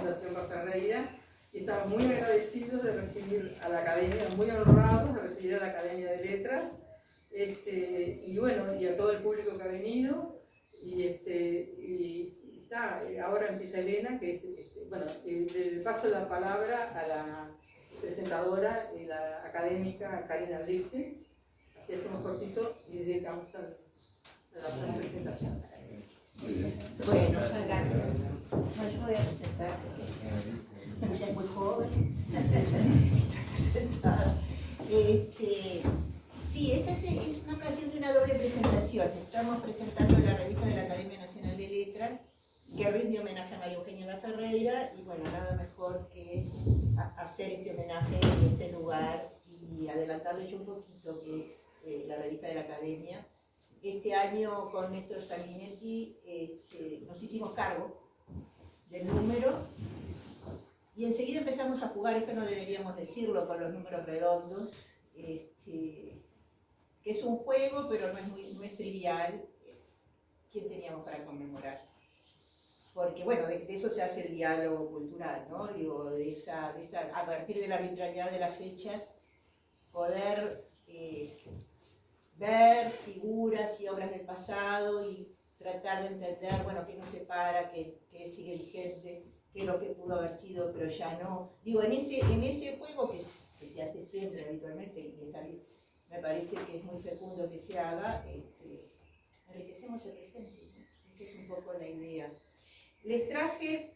Fundación Baferreira, y estamos muy agradecidos de recibir a la Academia, muy honrados de recibir a la Academia de Letras, y bueno, y a todo el público que ha venido, y está, ahora empieza Elena, que es, bueno, le paso la palabra a la presentadora y la académica Karina Blixen, así hacemos cortito y dedicamos a la presentación. Bueno, muchas gracias. No, yo me voy a presentar porque ella es muy joven, necesita estar sentada. Sí, esta es una ocasión de una doble presentación. Estamos presentando la revista de la Academia Nacional de Letras, que rinde homenaje a María Eugenia Baferreira, y bueno, nada mejor que hacer este homenaje en este lugar y adelantarles un poquito que es la revista de la Academia. Este año con Néstor Sanguinetti nos hicimos cargo del número y enseguida empezamos a jugar, esto no deberíamos decirlo, con los números redondos, que es un juego, pero no es trivial. ¿Quién teníamos para conmemorar? Porque bueno, de eso se hace el diálogo cultural, ¿no? Digo, a partir de la arbitrariedad de las fechas, poder ver figuras y obras del pasado y tratar de entender, bueno, qué nos separa, qué sigue vigente, qué es lo que pudo haber sido, pero ya no. Digo, en ese juego que se hace siempre habitualmente, y está bien, me parece que es muy fecundo que se haga, enriquecemos el presente, ¿no? Esa es un poco la idea. Les traje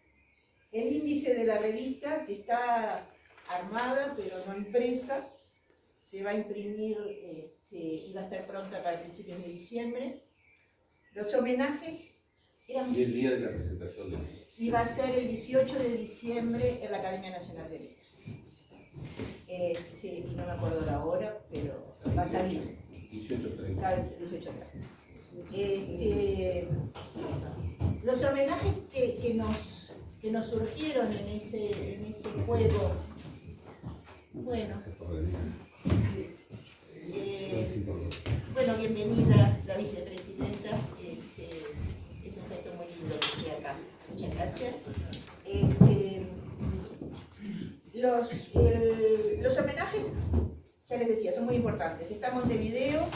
el índice de la revista, que está armada, pero no impresa. Se va a imprimir y va a estar pronta para principios de diciembre. Los homenajes eran... Y el día de la presentación de... Iba a ser el 18 de diciembre en la Academia Nacional de Letras. No me acuerdo la hora, pero va a salir. 18:30. 18:30. Los homenajes que nos surgieron en ese juego, bueno, bueno, bienvenida la vicepresidenta, es un gesto muy lindo que esté acá, muchas gracias. Los homenajes, ya les decía, son muy importantes. Está Montevideo,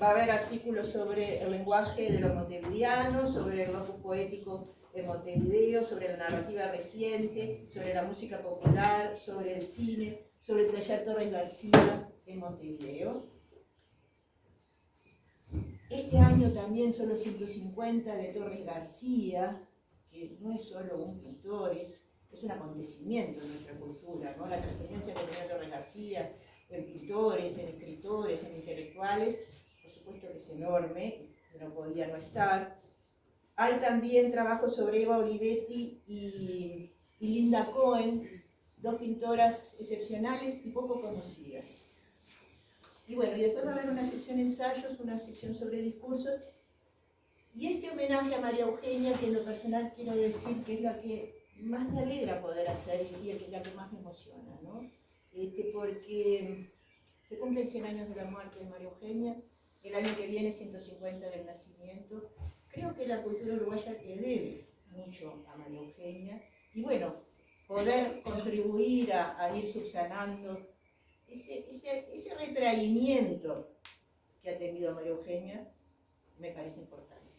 va a haber artículos sobre el lenguaje de los montevideanos, sobre el opus poético de Montevideo, sobre la narrativa reciente, sobre la música popular, sobre el cine, sobre el taller Torres García en Montevideo. Este año también son los 150 de Torres García, que no es solo un pintor, es un acontecimiento en nuestra cultura, ¿no? La trascendencia que tenía Torres García en pintores, en escritores, en intelectuales, por supuesto que es enorme, no podía no estar. Hay también trabajos sobre Eva Olivetti y Linda Cohen, dos pintoras excepcionales y poco conocidas. Y bueno, y después va a haber una sección ensayos, una sección sobre discursos, y este homenaje a María Eugenia, que en lo personal quiero decir que es la que más me alegra poder hacer y la que más me emociona, ¿no? Porque se cumplen 100 años de la muerte de María Eugenia, el año que viene 150 del nacimiento. Creo que la cultura uruguaya le debe mucho a María Eugenia, y bueno, poder contribuir a ir subsanando ese retraimiento que ha tenido María Eugenia, me parece importante.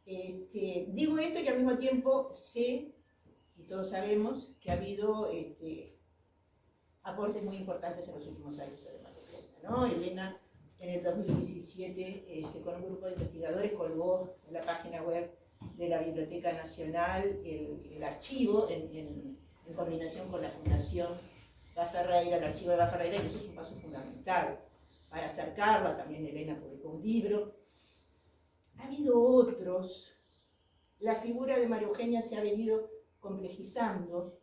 Digo esto y al mismo tiempo sé, y todos sabemos, que ha habido aportes muy importantes en los últimos años de María Eugenia, ¿no? Elena, en el 2017, con un grupo de investigadores, colgó en la página web de la Biblioteca Nacional el archivo, en coordinación con la Fundación Baferreira, el archivo de Baferreira, y eso es un paso fundamental para acercarla. También Elena publicó un libro. Ha habido otros. La figura de María Eugenia se ha venido complejizando,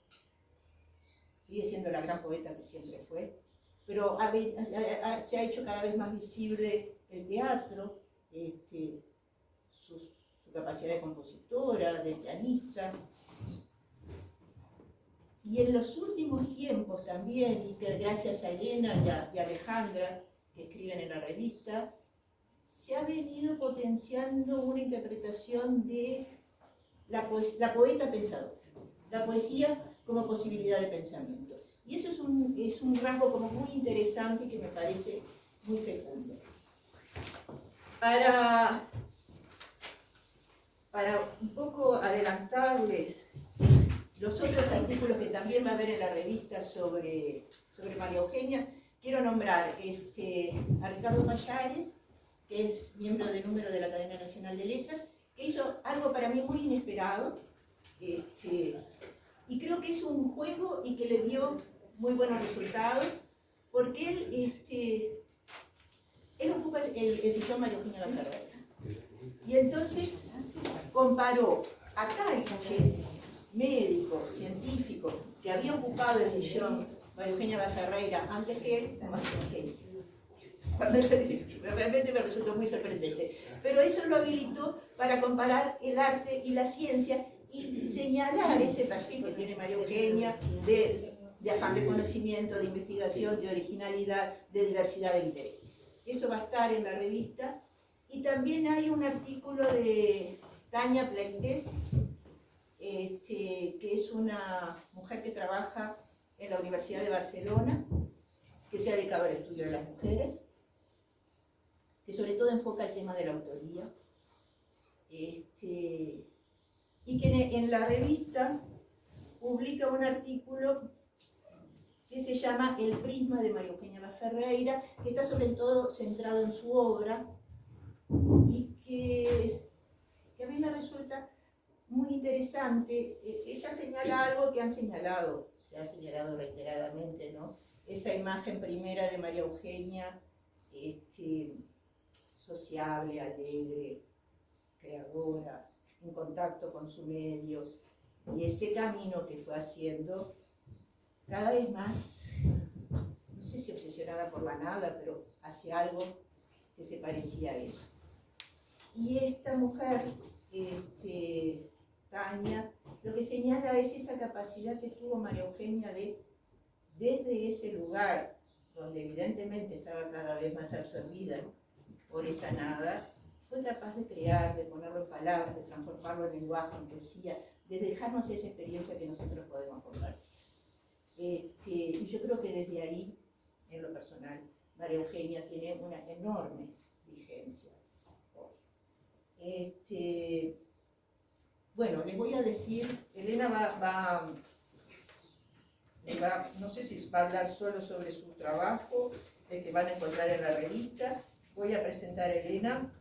sigue siendo la gran poeta que siempre fue, pero se ha hecho cada vez más visible el teatro, su capacidad de compositora, de pianista. Y en los últimos tiempos también, y que gracias a Elena y a Alejandra, que escriben en la revista, se ha venido potenciando una interpretación de la poeta pensadora. la poesía como posibilidad de pensamiento. Y eso es un rasgo como muy interesante que me parece muy fecundo. Para un poco adelantarles los otros artículos que también va a haber en la revista sobre María Eugenia, quiero nombrar a Ricardo Pallares, que es miembro de número de la Academia Nacional de Letras, que hizo algo para mí muy inesperado, y creo que es un juego y que le dio muy buenos resultados, porque él ocupa el sillón María Eugenia Ferreira. Y entonces comparó a Caiche, médico, científico, que había ocupado el sillón María Eugenia Ferreira antes que él, realmente me resultó muy sorprendente. Pero eso lo habilitó para comparar el arte y la ciencia y señalar ese perfil que tiene María Eugenia de afán de conocimiento, de investigación, de originalidad, de diversidad de intereses. Eso va a estar en la revista. Y también hay un artículo de Tania Pleitez, que es una mujer que trabaja en la Universidad de Barcelona, que se ha dedicado al estudio de las mujeres, que sobre todo enfoca el tema de la autoría, y que en la revista publica un artículo que se llama El prisma de María Eugenia Ferreira, que está sobre todo centrado en su obra, y que a mí me resulta muy interesante. Ella señala algo que se ha señalado reiteradamente, ¿no? Esa imagen primera de María Eugenia, sociable, alegre, creadora, en contacto con su medio, y ese camino que fue haciendo cada vez más, no sé si obsesionada por la nada, pero hacia algo que se parecía a eso. Y esta mujer, Tania, lo que señala es esa capacidad que tuvo María Eugenia de, desde ese lugar, donde evidentemente estaba cada vez más absorbida por esa nada, fue capaz de crear, de ponerlo en palabras, de transformarlo en lenguaje, en poesía, de dejarnos esa experiencia que nosotros podemos compartir. Y yo creo que desde ahí, en lo personal, María Eugenia tiene una enorme vigencia hoy. Bueno, les voy a decir, Elena no sé si va a hablar solo sobre su trabajo, el que van a encontrar en la revista. Voy a presentar a Elena.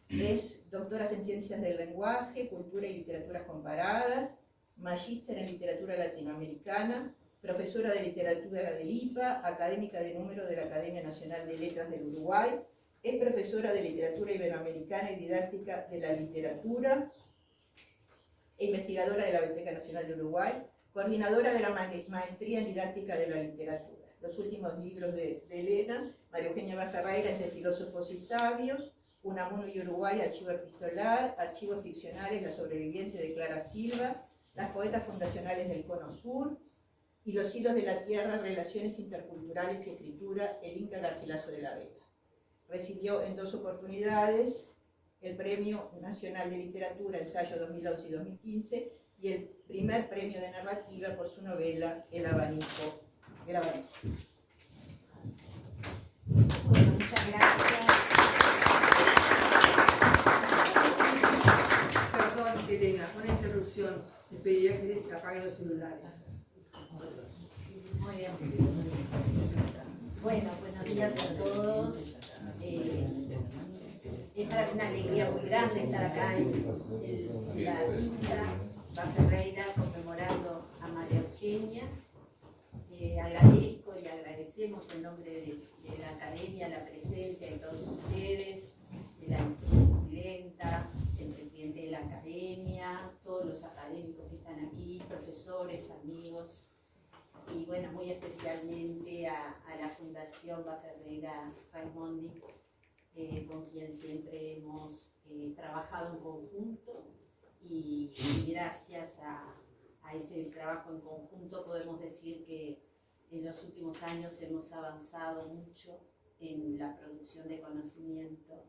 Es doctora en Ciencias del Lenguaje, Cultura y Literaturas Comparadas, magíster en Literatura Latinoamericana, profesora de Literatura del IPA, académica de número de la Academia Nacional de Letras del Uruguay, es profesora de Literatura Iberoamericana y Didáctica de la Literatura e investigadora de la Biblioteca Nacional de Uruguay, coordinadora de la Maestría en Didáctica de la Literatura. Los últimos libros de Elena, María Eugenia Ferreira, Entre Filósofos y Sabios, Unamuno y Uruguay, Archivo Epistolar, Archivos Ficcionales, La Sobreviviente de Clara Silva, Las Poetas Fundacionales del Cono Sur, y Los Hilos de la Tierra, Relaciones Interculturales y Escritura, el Inca Garcilaso de la Vega. Recibió en 2 oportunidades el Premio Nacional de Literatura, Ensayo 2011 y 2015, y el primer premio de narrativa por su novela El Abanico. Bueno, muchas gracias. Perdón, Elena, una interrupción. Les pediría que se apaguen los celulares. Muy bien. Bueno, buenos días a todos. Es para mí una alegría muy grande estar acá en la quinta Ferreira conmemorando a María Eugenia. Agradezco y agradecemos en nombre de la Academia la presencia de todos ustedes, de la vicepresidenta, del presidente de la Academia, todos los académicos que están aquí, profesores, amigos, y bueno, muy especialmente a la Fundación Ferreira Raimondi, con quien siempre hemos trabajado en conjunto, y gracias a ese trabajo en conjunto podemos decir que en los últimos años hemos avanzado mucho en la producción de conocimiento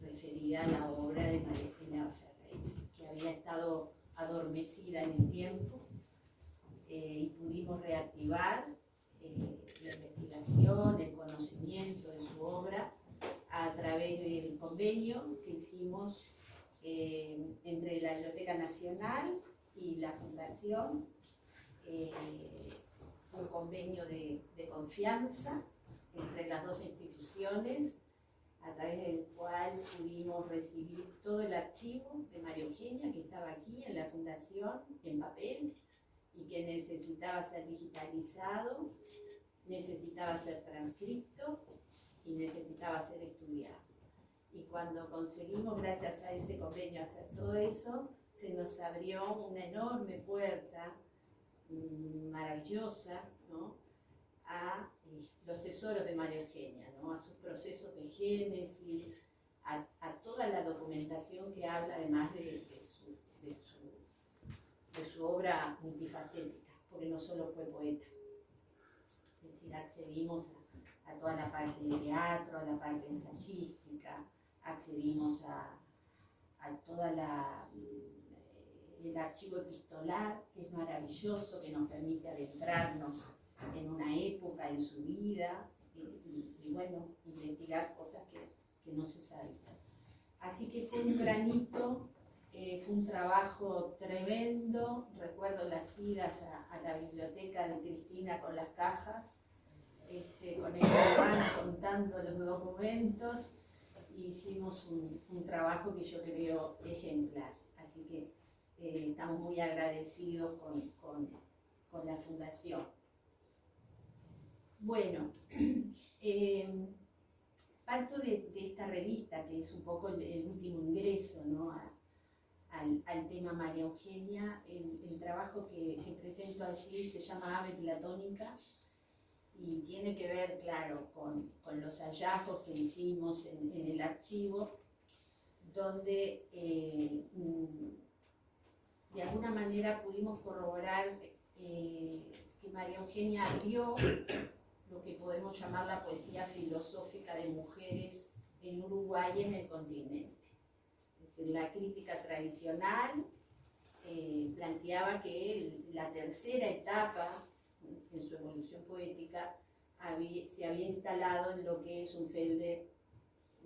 referida a la obra de María Eugenia Ferreira, que había había estado adormecida en el tiempo, y pudimos reactivar la investigación, el conocimiento de su obra a través del convenio que hicimos entre la Biblioteca Nacional y la Fundación. Fue un convenio de confianza entre las dos instituciones, a través del cual pudimos recibir todo el archivo de María Eugenia, que estaba aquí en la Fundación, en papel, y que necesitaba ser digitalizado, necesitaba ser transcrito y necesitaba ser estudiado. Y cuando conseguimos, gracias a ese convenio, hacer todo eso, se nos abrió una enorme puerta maravillosa, ¿no?, a los tesoros de María Eugenia, ¿no?, a sus procesos de génesis, a toda la documentación que habla además de su obra multifacética, porque no solo fue poeta. Es decir, accedimos a toda la parte de teatro, a la parte ensayística, accedimos a toda el archivo epistolar, que es maravilloso, que nos permite adentrarnos en una época, en su vida, y bueno, investigar cosas que no se sabían. Así que fue un granito, fue un trabajo tremendo. Recuerdo las idas a la biblioteca de Cristina con las cajas, con el hermano contando los documentos, y hicimos un trabajo que yo creo ejemplar. Así que estamos muy agradecidos con la Fundación. Bueno, parto de esta revista, que es un poco el último ingreso, ¿no?, al tema María Eugenia. El trabajo que presento allí se llama Ave Platónica y tiene que ver, claro, con los hallazgos que hicimos en el archivo, donde de alguna manera pudimos corroborar que María Eugenia vio lo que podemos llamar la poesía filosófica de mujeres en Uruguay y en el continente. Es decir, la crítica tradicional planteaba que la tercera etapa en su evolución poética se había instalado en lo que Schönfelder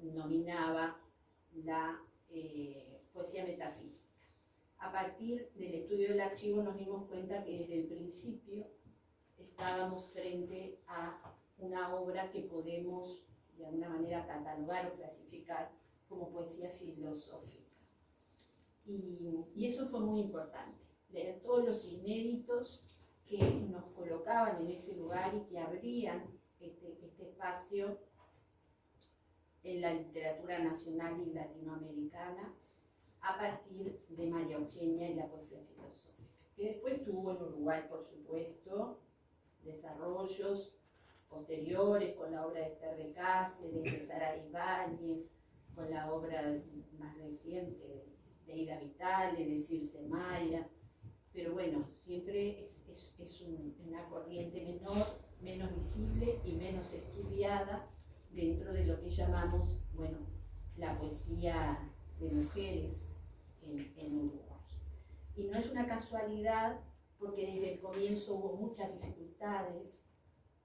nominaba la poesía metafísica. A partir del estudio del archivo nos dimos cuenta que desde el principio estábamos frente a una obra que podemos de alguna manera catalogar o clasificar como poesía filosófica. Y eso fue muy importante, leer todos los inéditos que nos colocaban en ese lugar y que abrían este espacio en la literatura nacional y latinoamericana a partir de María Eugenia y la poesía filosófica, que después tuvo en Uruguay, por supuesto, desarrollos posteriores con la obra de Esther de Cáceres, de Sara Ibáñez, con la obra más reciente de Ida Vitale, de Circe Maya, pero bueno, siempre es una corriente menor, menos visible y menos estudiada dentro de lo que llamamos, bueno, la poesía de mujeres en Uruguay. Y no es una casualidad, porque desde el comienzo hubo muchas dificultades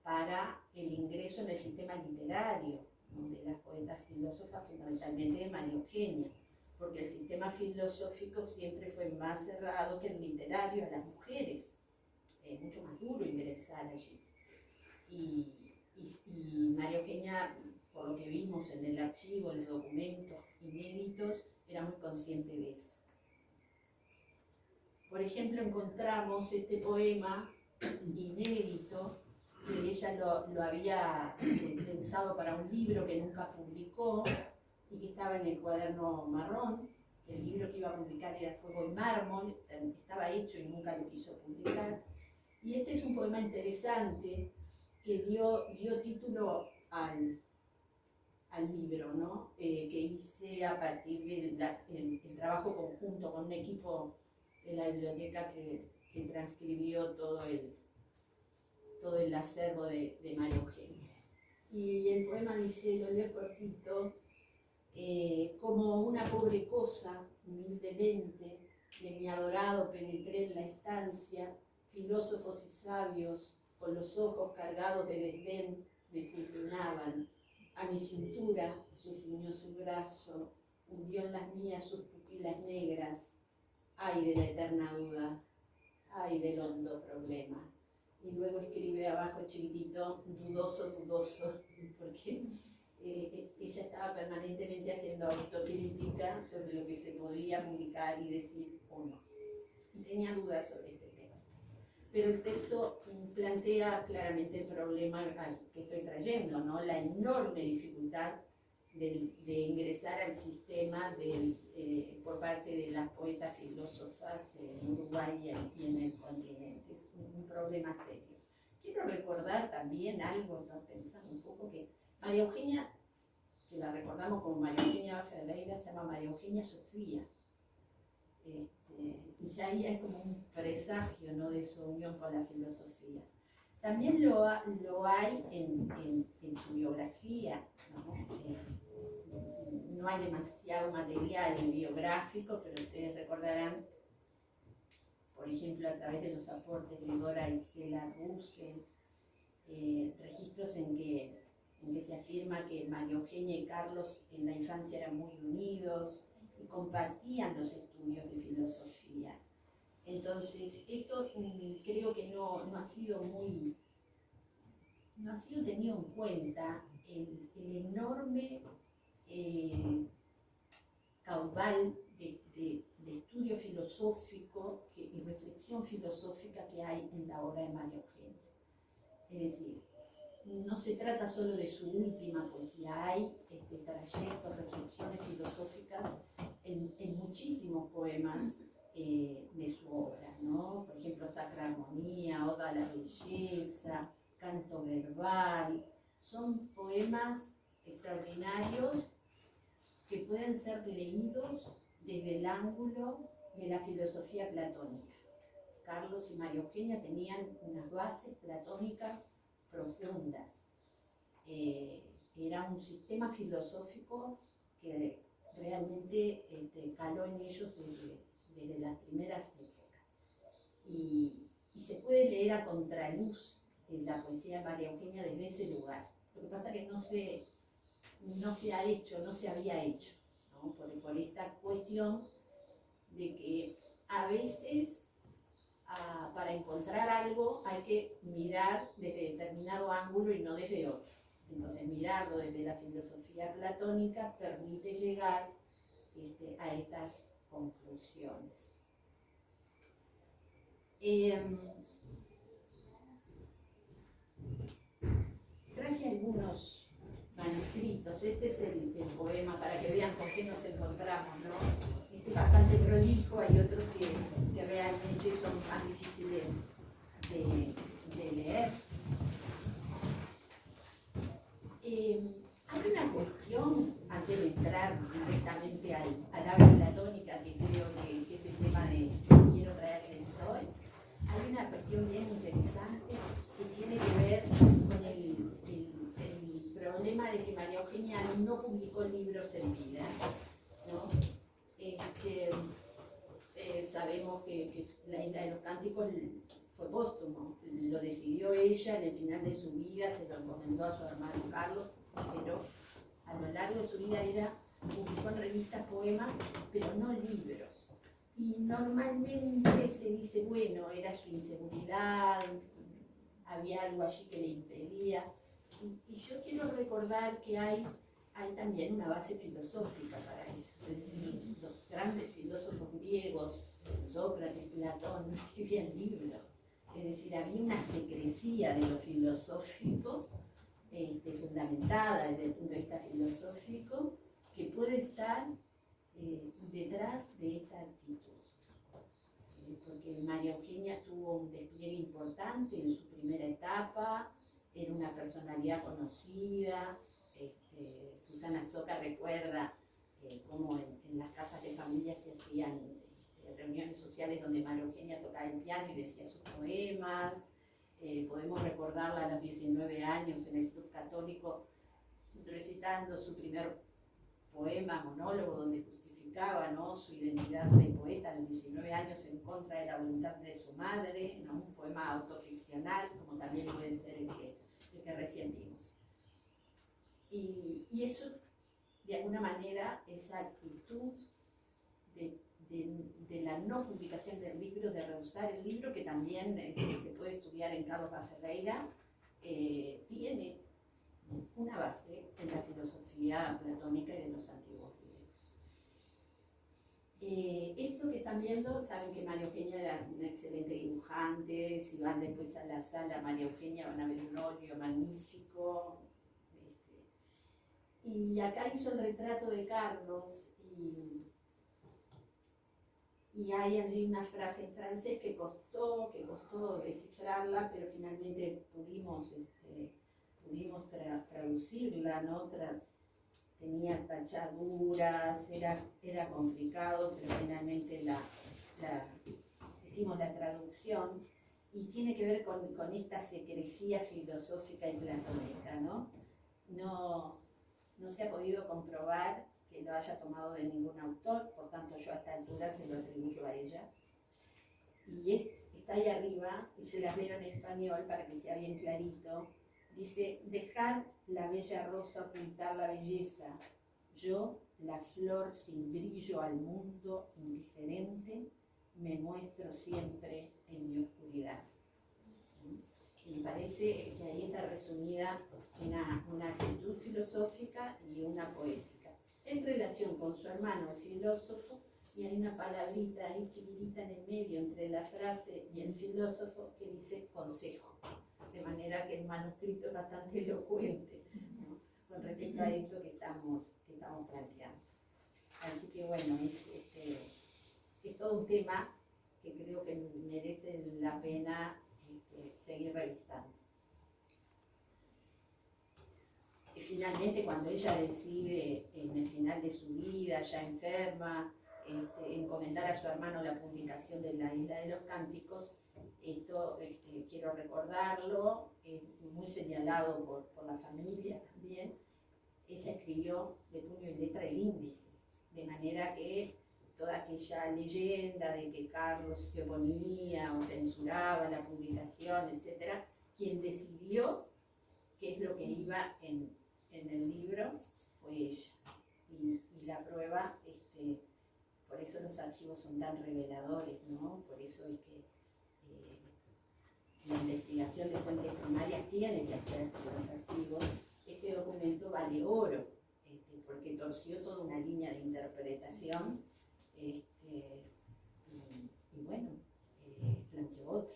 para el ingreso en el sistema literario, ¿no?, de las poetas filósofas, fundamentalmente de María Eugenia, porque el sistema filosófico siempre fue más cerrado que el literario a las mujeres. Es mucho más duro ingresar allí. Y María Eugenia, por lo que vimos en el archivo, en los documentos inéditos, era muy consciente de eso. Por ejemplo, encontramos este poema inédito que ella lo había pensado para un libro que nunca publicó y que estaba en el cuaderno marrón. El libro que iba a publicar era Fuego y Mármol, estaba hecho y nunca lo quiso publicar. Y este es un poema interesante que dio título al libro, ¿no?, que hice a partir del trabajo conjunto con un equipo de la biblioteca que transcribió todo el acervo de María Eugenia. Y el poema dice, lo leo cortito: como una pobre cosa, humildemente, de mi adorado penetré en la estancia, filósofos y sabios, con los ojos cargados de desdén, me fulminaban. A mi cintura se ciñó su brazo, hundió en las mías sus pupilas negras. Ay de la eterna duda, ay del hondo problema. Y luego escribe abajo chiquitito, dudoso, dudoso, porque ella estaba permanentemente haciendo autocrítica sobre lo que se podía publicar y decir o no. Y tenía dudas sobre este texto. Pero el texto plantea claramente el problema que estoy trayendo, ¿no? La enorme dificultad de ingresar al sistema por parte de las poetas filósofas en Uruguay y en el continente. Es un problema serio. Quiero recordar también algo, pensando un poco, que María Eugenia, que la recordamos como María Eugenia Ferreira, se llama María Eugenia Sofía. Y ya ahí hay como un presagio, ¿no?, de su unión con la filosofía. También lo hay en su biografía, ¿no? No hay demasiado material biográfico, pero ustedes recordarán, por ejemplo, a través de los aportes de Dora Isela Russell, registros en que se afirma que María Eugenia y Carlos en la infancia eran muy unidos y compartían los estudios de filosofía. Entonces, esto creo que no ha sido tenido en cuenta el enorme caudal de estudio filosófico y reflexión filosófica que hay en la obra de María Eugenia. Es decir, no se trata solo de su última poesía, hay trayectos, reflexiones filosóficas en muchísimos poemas de su obra, ¿no? Por ejemplo, Sacra Armonía, Oda a la Belleza, Canto Verbal, son poemas extraordinarios que pueden ser leídos desde el ángulo de la filosofía platónica. Carlos y María Eugenia tenían unas bases platónicas profundas. Era un sistema filosófico que realmente caló en ellos desde las primeras épocas. Y se puede leer a contraluz en la poesía de María Eugenia desde ese lugar. Lo que pasa es que no se había hecho, ¿no? Por esta cuestión de que a veces para encontrar algo hay que mirar desde determinado ángulo y no desde otro. Entonces, mirarlo desde la filosofía platónica permite llegar a estas conclusiones. Traje algunos manuscritos. Este es el poema para que vean con qué nos encontramos, ¿no? Este es bastante prolijo, hay otros que realmente son más difíciles de leer. Hay una cuestión, antes de entrar directamente al habla platónica, que creo que es el tema que quiero traerles hoy. Hay una cuestión bien interesante que tiene que ver con el problema de que María Eugenia no publicó libros en vida, ¿no? Sabemos que la Isla de los Cánticos fue póstumo, lo decidió ella en el final de su vida, se lo encomendó a su hermano Carlos, pero a lo largo de su vida ella publicó en revistas poemas, pero no libros. Y normalmente se dice, bueno, era su inseguridad, había algo allí que le impedía. Y yo quiero recordar que hay también una base filosófica para eso. Es decir, los grandes filósofos griegos, Sócrates, Platón, no escribían libros. Es decir, había una secrecía de lo filosófico, fundamentada desde el punto de vista filosófico, que puede estar detrás de esta actitud. Porque María Eugenia tuvo un despliegue importante en su primera etapa, era una personalidad conocida. Susana Soca recuerda cómo en las casas de familia se hacían reuniones sociales donde María Eugenia tocaba el piano y decía sus poemas. Podemos recordarla a los 19 años en el Club Católico recitando su primer poema, monólogo, donde justificaba, ¿no?, su identidad de poeta a los 19 años. años en contra de la voluntad de su madre, ¿no? Un poema autoficcional, como también puede ser el que recién vimos. Y eso, de alguna manera, esa actitud de la no publicación del libro, de rehusar el libro, que también se puede estudiar en Carlos Ferreira, tiene una base en la filosofía platónica y de los antiguos griegos. Esto que están viendo, saben que María Eugenia era una excelente dibujante. Si van después a la sala María Eugenia van a ver un óleo magnífico. Y acá hizo el retrato de Carlos y hay allí una frase en francés que costó descifrarla, pero finalmente pudimos traducirla, ¿no? Tenía tachaduras, era complicado, pero finalmente hicimos la traducción, y tiene que ver con esta secrecía filosófica y platónica, ¿no? No se ha podido comprobar que lo haya tomado de ningún autor, por tanto yo a esta altura se lo atribuyo a ella. Y está ahí arriba, y se las leo en español para que sea bien clarito. Dice: dejar la bella rosa ocultar la belleza, yo, la flor sin brillo al mundo indiferente, me muestro siempre en mi oscuridad. Y me parece que ahí está resumida una actitud filosófica y una poética, en relación con su hermano el filósofo, y hay una palabrita ahí chiquitita en el medio entre la frase y el filósofo que dice consejo, de manera que el manuscrito es bastante elocuente, ¿no? Con respecto a esto que estamos planteando. Así que bueno, es todo un tema que creo que merece la pena seguir revisando. Y finalmente, cuando ella decide en el final de su vida, ya enferma, encomendar a su hermano la publicación de La Isla de los Cánticos, esto quiero recordarlo, muy señalado por la familia también. Ella escribió de puño y letra el índice, de manera que toda aquella leyenda de que Carlos se oponía o censuraba la publicación, etc., quien decidió qué es lo que iba en el libro fue ella. Y la prueba, por eso los archivos son tan reveladores, ¿no? Por eso es que la investigación de fuentes primarias tiene que hacerse en los archivos. Este documento vale oro, porque torció toda una línea de interpretación, y bueno, planteó otra.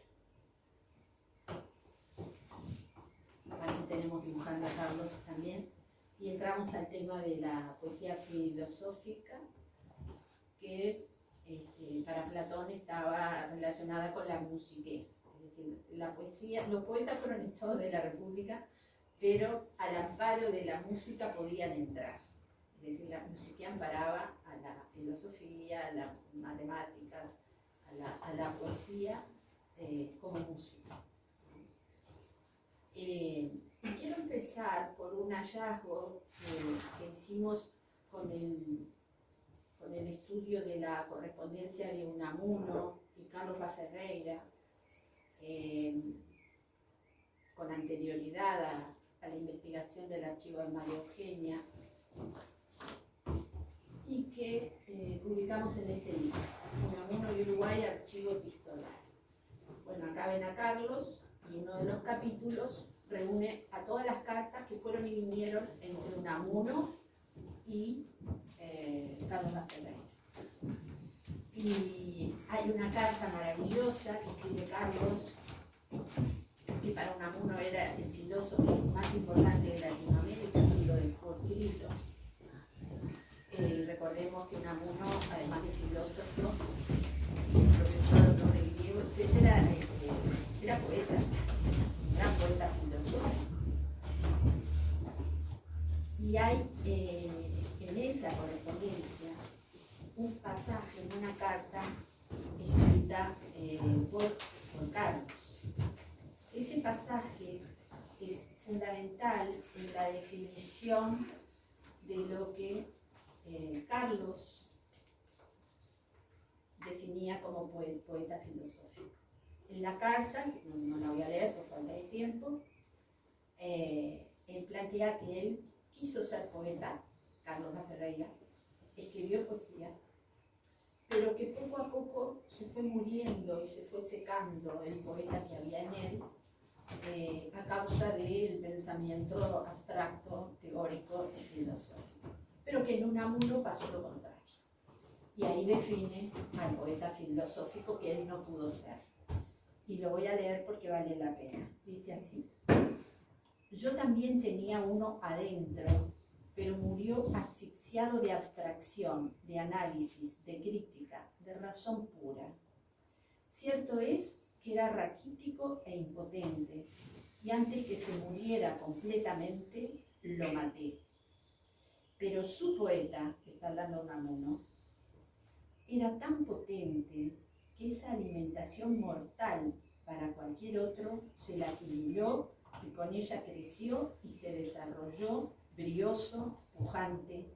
Aquí tenemos dibujando a Carlos también, y entramos al tema de la poesía filosófica, que para Platón estaba relacionada con la música. Es decir, la poesía, los poetas fueron echados de la República, pero al amparo de la música podían entrar. Es decir, la música amparaba a la filosofía, a las matemáticas, a la poesía como música. Quiero empezar por un hallazgo que hicimos con el estudio de la correspondencia de Unamuno y Carlos Ferreira, con anterioridad a la investigación del archivo de María Eugenia, y que publicamos en este libro, Unamuno y Uruguay, archivo epistolar. Bueno, acá ven a Carlos, y uno de los capítulos reúne a todas las cartas que fueron y vinieron entre Unamuno y Carlos Ferreira. Y hay una carta maravillosa que escribe Carlos, que para Unamuno era el filósofo más importante de Latinoamérica, así lo dejó escrito. Recordemos que Unamuno, además de filósofo, profesor, ¿no?, de griego, etc., era poeta, un gran poeta filosófico. Y hay en esa correspondencia un pasaje en una carta escrita por Carlos. Ese pasaje es fundamental en la definición de lo que Carlos definía como como poeta filosófico. En la carta, que no la voy a leer por falta de tiempo, él plantea que él quiso ser poeta, Carlos da Ferreira, escribió poesía, pero que poco a poco se fue muriendo y se fue secando el poeta que había en él, a causa del pensamiento abstracto, teórico y filosófico. Pero que en Unamuno pasó lo contrario. Y ahí define al poeta filosófico que él no pudo ser. Y lo voy a leer porque vale la pena. Dice así: yo también tenía uno adentro, pero murió asfixiado de abstracción, de análisis, de crítica, de razón pura. Cierto es que era raquítico e impotente, y antes que se muriera completamente, lo maté. Pero su poeta, que está hablando Unamuno, era tan potente que esa alimentación mortal para cualquier otro se la asimiló y con ella creció y se desarrolló brioso, pujante,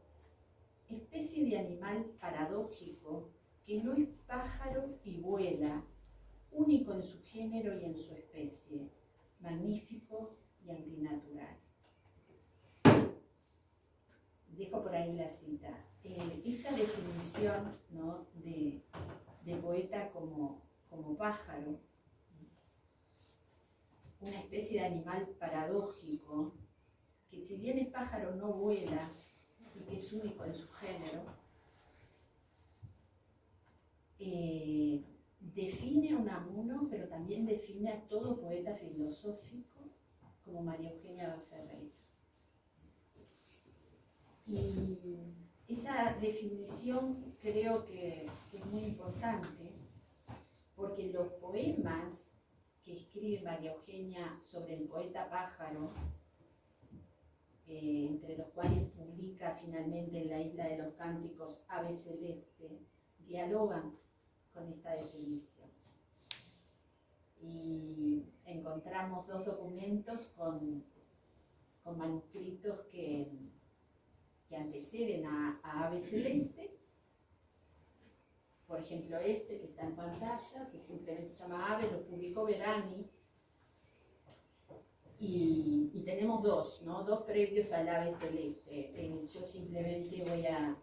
especie de animal paradójico que no es pájaro y vuela, único en su género y en su especie, magnífico y antinatural. Dejo por ahí la cita. Esta definición, ¿no?, de poeta como pájaro, una especie de animal paradójico, que si bien el pájaro no vuela y que es único en su género, define a Unamuno, pero también define a todo poeta filosófico como María Eugenia da Ferreira. Y esa definición creo que es muy importante, porque los poemas que escribe María Eugenia sobre el poeta pájaro, entre los cuales publica finalmente en La Isla de los Cánticos Ave Celeste, dialogan con esta definición. Y encontramos dos documentos con manuscritos que anteceden a Ave Celeste. Por ejemplo, este que está en pantalla, que simplemente se llama Ave, lo publicó Verani. Y tenemos dos, ¿no?, dos previos al Ave Celeste. Yo simplemente voy a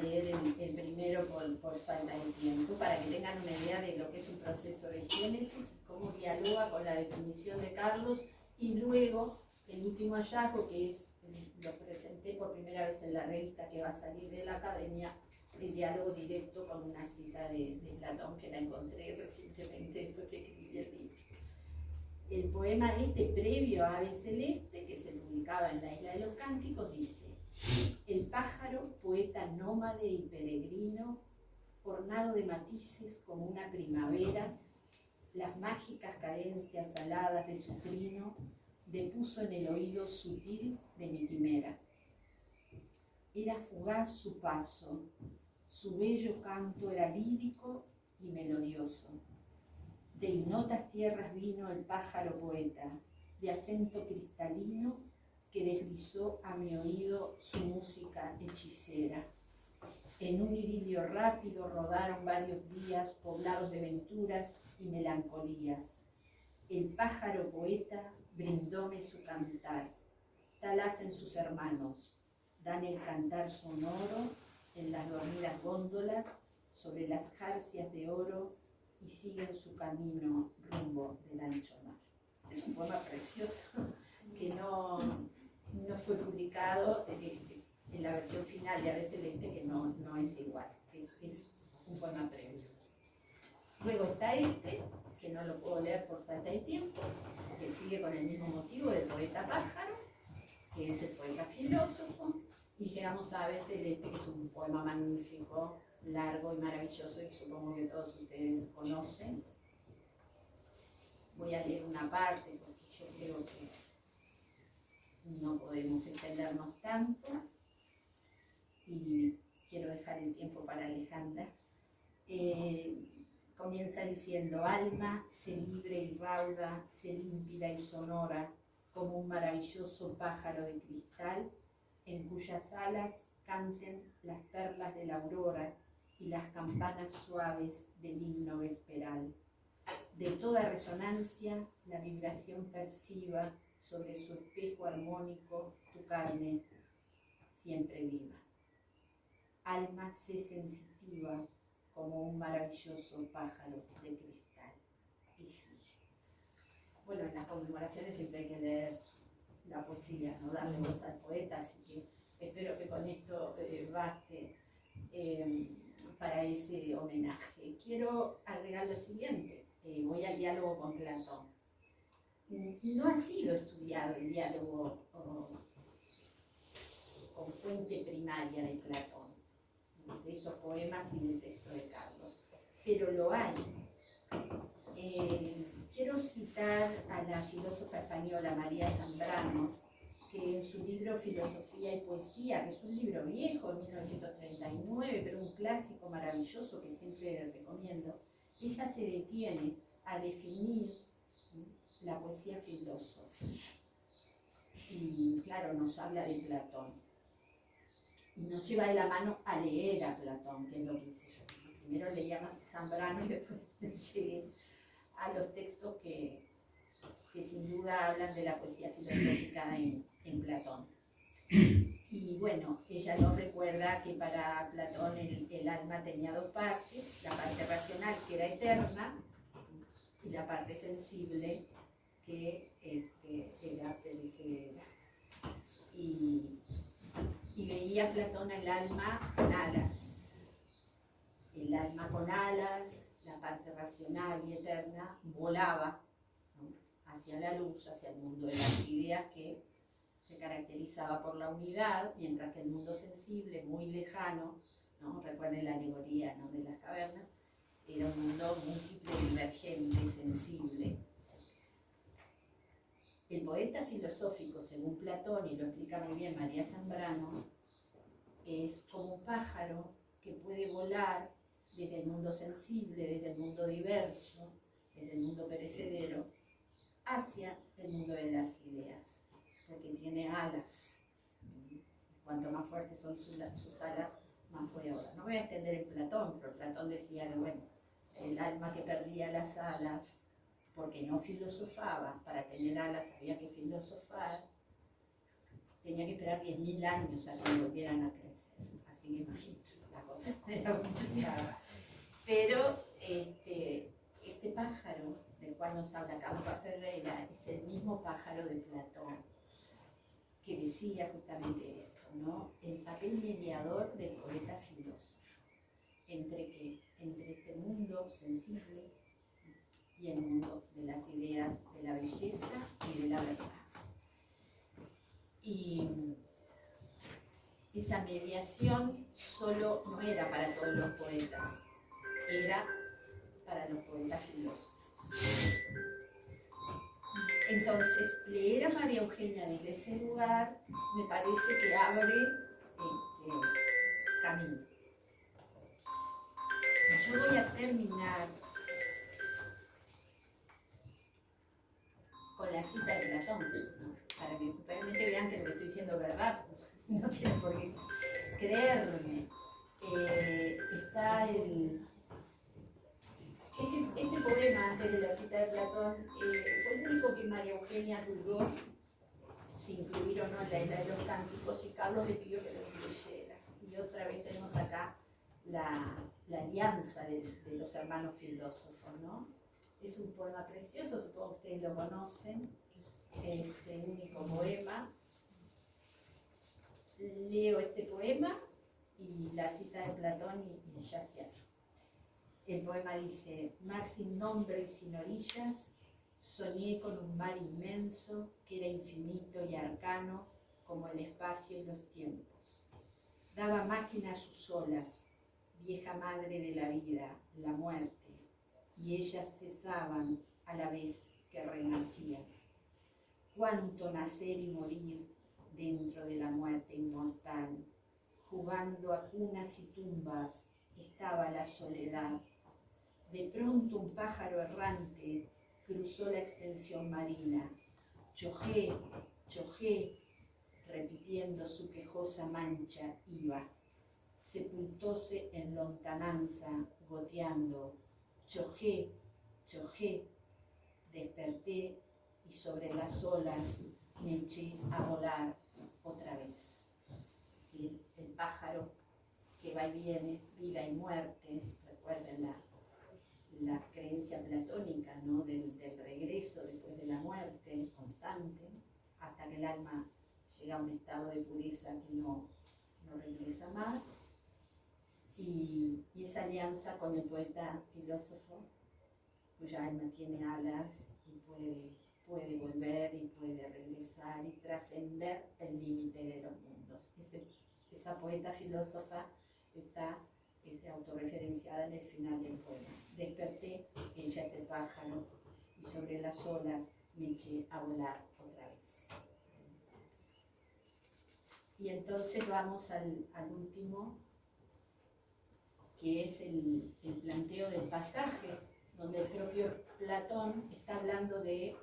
leer el primero por falta de tiempo, para que tengan una idea de lo que es un proceso de génesis, cómo dialoga con la definición de Carlos, y luego el último hallazgo, que es, lo presenté por primera vez en la revista que va a salir de la Academia, el diálogo directo con una cita de Platón, que la encontré recientemente después que escribí el libro. El poema este previo a Ave Celeste, que se publicaba en La Isla de los Cánticos, dice: el pájaro, poeta nómade y peregrino, ornado de matices como una primavera, las mágicas cadencias aladas de su trino, depuso en el oído sutil de mi quimera. Era fugaz su paso, su bello canto era lírico y melodioso. De ignotas tierras vino el pájaro poeta, de acento cristalino, que deslizó a mi oído su música hechicera. En un idilio rápido rodaron varios días poblados de venturas y melancolías. El pájaro poeta brindóme su cantar, tal hacen sus hermanos, dan el cantar sonoro en las dormidas góndolas, sobre las jarcias de oro, y siguen su camino rumbo del ancho mar. Es un poema precioso que no fue publicado en la versión final de Ave Celeste, que no es igual, es un poema previo. Luego está este, que no lo puedo leer por falta de tiempo, que sigue con el mismo motivo del poeta pájaro, que es el poeta filósofo, y llegamos a Ave Celeste, que es un poema magnífico, largo y maravilloso, y supongo que todos ustedes conocen. Voy a leer una parte porque yo creo que no podemos extendernos tanto y quiero dejar el tiempo para Alejandra. Comienza diciendo: alma, sé libre y rauda, sé límpida y sonora, como un maravilloso pájaro de cristal, en cuyas alas canten las perlas de la aurora y las campanas suaves del himno vesperal. De toda resonancia, la vibración perciba sobre su espejo armónico tu carne siempre viva. Alma, sé sensitiva como un maravilloso pájaro de cristal. Y sigue. Bueno, en las conmemoraciones siempre hay que leer la poesía, ¿no? Darle voz al poeta, así que espero que con esto baste para ese homenaje. Quiero agregar lo siguiente, voy al diálogo con Platón. No ha sido estudiado el diálogo con fuente primaria de Platón, de estos poemas y del texto de Carlos, pero lo hay. Quiero citar a la filósofa española María Zambrano, que en su libro Filosofía y Poesía, que es un libro viejo, 1939, pero un clásico maravilloso que siempre recomiendo, ella se detiene a definir la poesía filosófica. Y claro, nos habla de Platón. Y nos lleva de la mano a leer a Platón, que es lo que hice yo. Primero leía a Zambrano y después llegué a los textos que sin duda hablan de la poesía filosófica en Platón. Y bueno, ella nos recuerda que para Platón el alma tenía dos partes, la parte racional que era eterna y la parte sensible que era perecedera. Y veía Platón el alma con alas. El alma con alas, la parte racional y eterna, volaba, ¿no?, hacia la luz, hacia el mundo de las ideas que se caracterizaba por la unidad, mientras que el mundo sensible, muy lejano, ¿no?, recuerden la alegoría, ¿no?, de las cavernas, era un mundo múltiple, divergente, sensible, etc. El poeta filosófico, según Platón, y lo explica muy bien María Zambrano, es como un pájaro que puede volar desde el mundo sensible, desde el mundo diverso, desde el mundo perecedero, hacia el mundo de las ideas, porque tiene alas. Cuanto más fuertes son sus alas, más puede volar. No voy a extender en Platón, pero Platón decía que, bueno, el alma que perdía las alas, porque no filosofaba, para tener alas había que filosofar, tenía que esperar 10.000 años a que volvieran a crecer. Así que imagínate, la cosa era complicada. Pero este pájaro del cual nos habla Campa Ferreira es el mismo pájaro de Platón, que decía justamente esto, ¿no? El papel mediador del poeta filósofo. ¿Entre qué? Entre este mundo sensible y el mundo de las ideas, de la belleza y de la verdad. Y esa mediación solo no era para todos los poetas, era para los poetas filósofos. Entonces, leer a María Eugenia desde ese lugar me parece que abre camino. Yo voy a terminar con la cita de Platón, ¿no?, para que realmente vean que lo que estoy diciendo es verdad, no tienen por qué creerme. Está este poema, antes de la cita de Platón, fue el único que María Eugenia dudó si incluir o no en la isla de los cánticos, y Carlos le pidió que lo incluyera. Y otra vez tenemos acá la alianza de los hermanos filósofos, ¿no? Es un poema precioso, supongo que ustedes lo conocen, este único poema. Leo este poema y la cita de Platón y ya cierro. El poema dice: mar sin nombre y sin orillas, soñé con un mar inmenso que era infinito y arcano como el espacio y los tiempos. Daba máquina a sus olas, vieja madre de la vida, la muerte, y ellas cesaban a la vez que renacían. Cuánto nacer y morir dentro de la muerte inmortal, jugando a cunas y tumbas estaba la soledad. De pronto un pájaro errante cruzó la extensión marina. Chojé, chojé, repitiendo su quejosa mancha iba. sepultóse en lontananza, goteando. Chojé, chojé, desperté y sobre las olas me eché a volar otra vez. Es decir, el pájaro que va y viene, vida y muerte, recuerden la creencia platónica, ¿no? del regreso después de la muerte constante, hasta que el alma llega a un estado de pureza que no regresa más. Y esa alianza con el poeta filósofo, cuya alma tiene alas y puede volver y puede regresar y trascender el límite de los mundos. Esa poeta filósofa está autorreferenciada en el final del poema. Desperté, ella es el pájaro, y sobre las olas me eché a volar otra vez. Y entonces vamos al último, que es el planteo del pasaje, donde el propio Platón está hablando de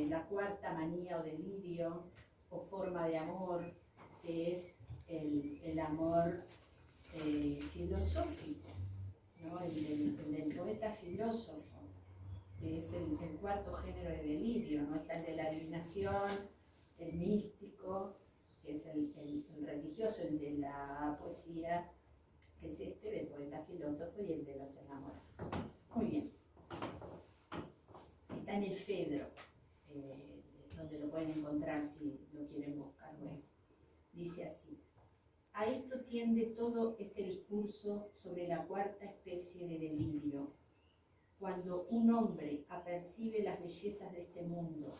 la cuarta manía o delirio o forma de amor, que es el amor filosófico, ¿no? el del poeta filósofo, que es el cuarto género de delirio, ¿no? Está el de la adivinación, el místico, que es el religioso, el de la poesía, que es del poeta filósofo, y el de los enamorados. Muy bien. Está en el Fedro, donde lo pueden encontrar si lo quieren buscar luego. Dice así: a esto tiende todo este discurso sobre la cuarta especie de delirio. Cuando un hombre apercibe las bellezas de este mundo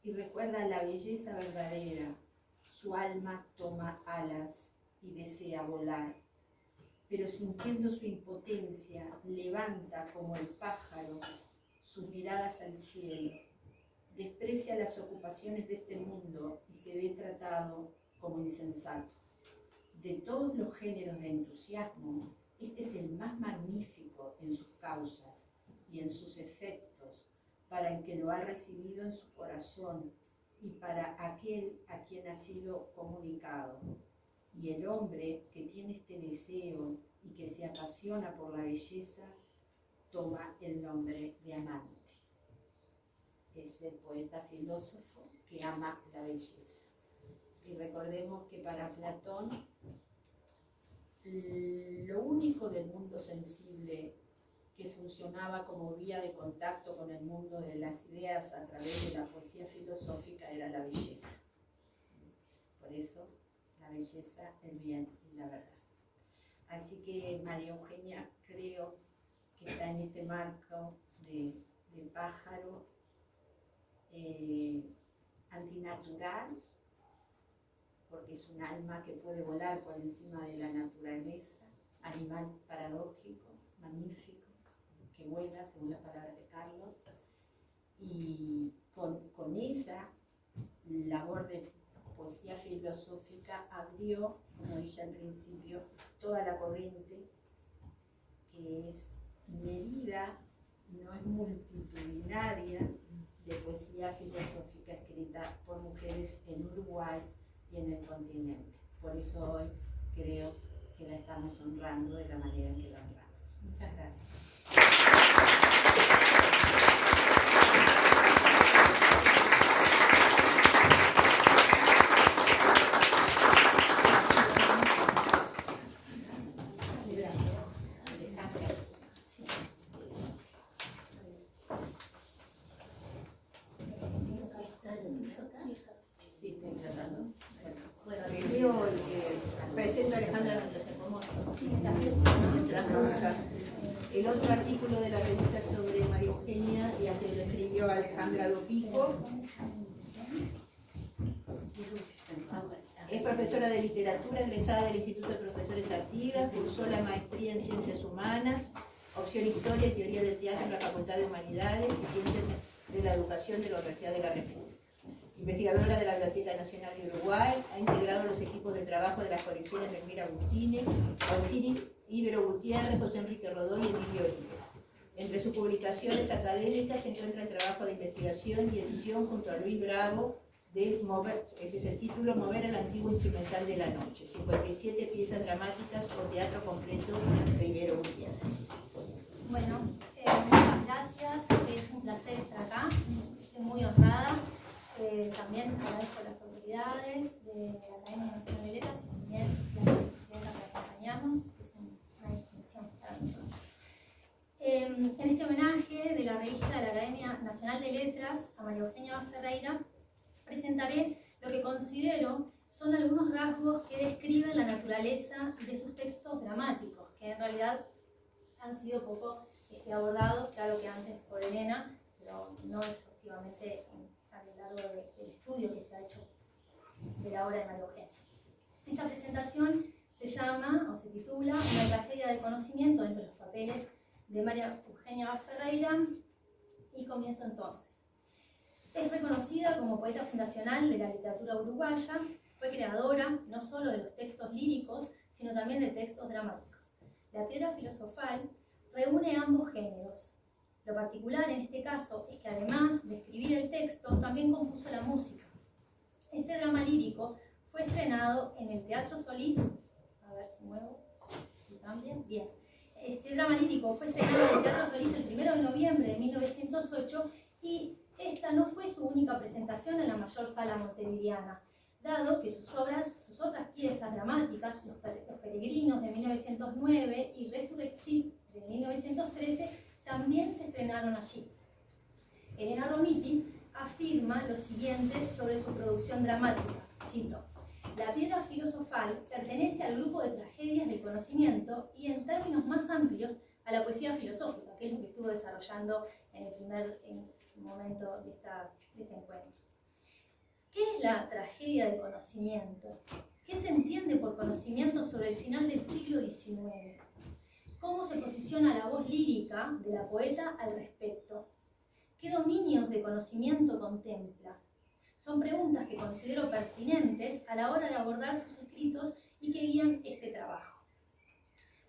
y recuerda la belleza verdadera, su alma toma alas y desea volar, pero sintiendo su impotencia, levanta como el pájaro sus miradas al cielo, desprecia las ocupaciones de este mundo y se ve tratado como insensato. De todos los géneros de entusiasmo, este es el más magnífico en sus causas y en sus efectos, para el que lo ha recibido en su corazón y para aquel a quien ha sido comunicado. Y el hombre que tiene este deseo y que se apasiona por la belleza, toma el nombre de amante. Es el poeta filósofo que ama la belleza. Y recordemos que para Platón, lo único del mundo sensible que funcionaba como vía de contacto con el mundo de las ideas a través de la poesía filosófica era la belleza. Por eso, la belleza, el bien y la verdad. Así que María Eugenia creo que está en este marco de pájaro antinatural, porque es un alma que puede volar por encima de la naturaleza, animal paradójico, magnífico, que vuela, según las palabras de Carlos, y con esa labor de poesía filosófica abrió, como dije al principio, toda la corriente que es medida, no es multitudinaria, de poesía filosófica escrita por mujeres en Uruguay y en el continente. Por eso hoy creo que la estamos honrando de la manera en que la honramos. Muchas gracias. Presento a Alejandra el otro artículo de la revista sobre María Eugenia, y que lo escribió Alejandra Dopico. Es profesora de literatura, egresada del Instituto de Profesores Artigas, cursó la maestría en Ciencias Humanas, opción Historia y Teoría del Teatro en la Facultad de Humanidades y Ciencias de la Educación de la Universidad de la República. Investigadora de la Biblioteca Nacional de Uruguay, ha integrado los equipos de trabajo de las colecciones de Elvira Agustini, Ibero Gutiérrez, José Enrique Rodó y Emilio Oribe. Entre sus publicaciones académicas se encuentra el trabajo de investigación y edición junto a Luis Bravo de mover, ese es el título, Mover el antiguo instrumental de la noche, 57 piezas dramáticas o teatro completo de Ibero Gutiérrez. Bueno, muchas gracias, es un placer estar acá, estoy muy honrada. También agradezco a las autoridades de la Academia Nacional de Letras y también la institución que acompañamos, es una distinción para nosotros. En este homenaje de la revista de la Academia Nacional de Letras a María Eugenia Vaz Ferreira, presentaré lo que considero son algunos rasgos que describen la naturaleza de sus textos dramáticos, que en realidad han sido poco abordados, claro que antes por Elena, pero no exhaustivamente a lo largo del estudio que se ha hecho de la obra de María Eugenia. Esta presentación se llama, o se titula, Una tragedia de conocimiento entre los papeles de María Eugenia Vaz Ferreira, y comienzo entonces. Es reconocida como poeta fundacional de la literatura uruguaya, fue creadora no solo de los textos líricos, sino también de textos dramáticos. La piedra filosofal reúne ambos géneros. Lo particular en este caso es que además de escribir el texto, también compuso la música. Este drama lírico fue estrenado en el Teatro Solís, a ver si muevo, si cambia, bien. Este drama lírico fue estrenado en el Teatro Solís el 1 de noviembre de 1908 y esta no fue su única presentación en la mayor sala montevideana, dado que sus otras piezas dramáticas, Los Peregrinos de 1909 y Resurrexit de 1913, también se estrenaron allí. Elena Romiti afirma lo siguiente sobre su producción dramática, cito: La piedra filosofal pertenece al grupo de tragedias del conocimiento y, en términos más amplios, a la poesía filosófica, que es lo que estuvo desarrollando en el primer momento de este encuentro. ¿Qué es la tragedia del conocimiento? ¿Qué se entiende por conocimiento sobre el final del siglo XIX? ¿Cómo se posiciona la voz lírica de la poeta al respecto? ¿Qué dominios de conocimiento contempla? Son preguntas que considero pertinentes a la hora de abordar sus escritos y que guían este trabajo.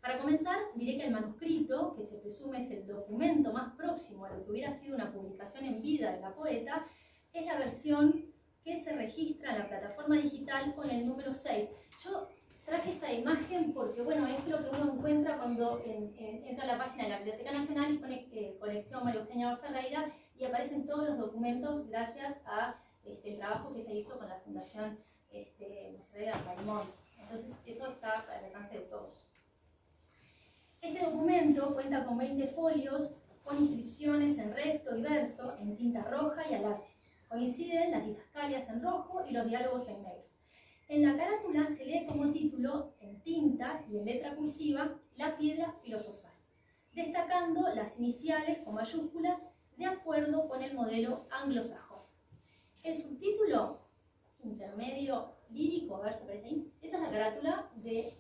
Para comenzar, diré que el manuscrito, que se presume es el documento más próximo a lo que hubiera sido una publicación en vida de la poeta, es la versión que se registra en la plataforma digital con el número 6. Yo traje esta imagen porque, bueno, es lo que uno encuentra cuando entra a la página de la Biblioteca Nacional y pone colección María Eugenia Vaz Ferreira y aparecen todos los documentos gracias a el trabajo que se hizo con la Fundación Ferreira Raimond. Entonces, eso está al alcance de todos. Este documento cuenta con 20 folios con inscripciones en recto y verso, en tinta roja y a lápiz. Coinciden las didascalias en rojo y los diálogos en negro. En la carátula se lee como título, en tinta y en letra cursiva, La piedra filosofal, destacando las iniciales con mayúsculas de acuerdo con el modelo anglosajón. El subtítulo, intermedio lírico, a ver si aparece ahí, esa es la carátula de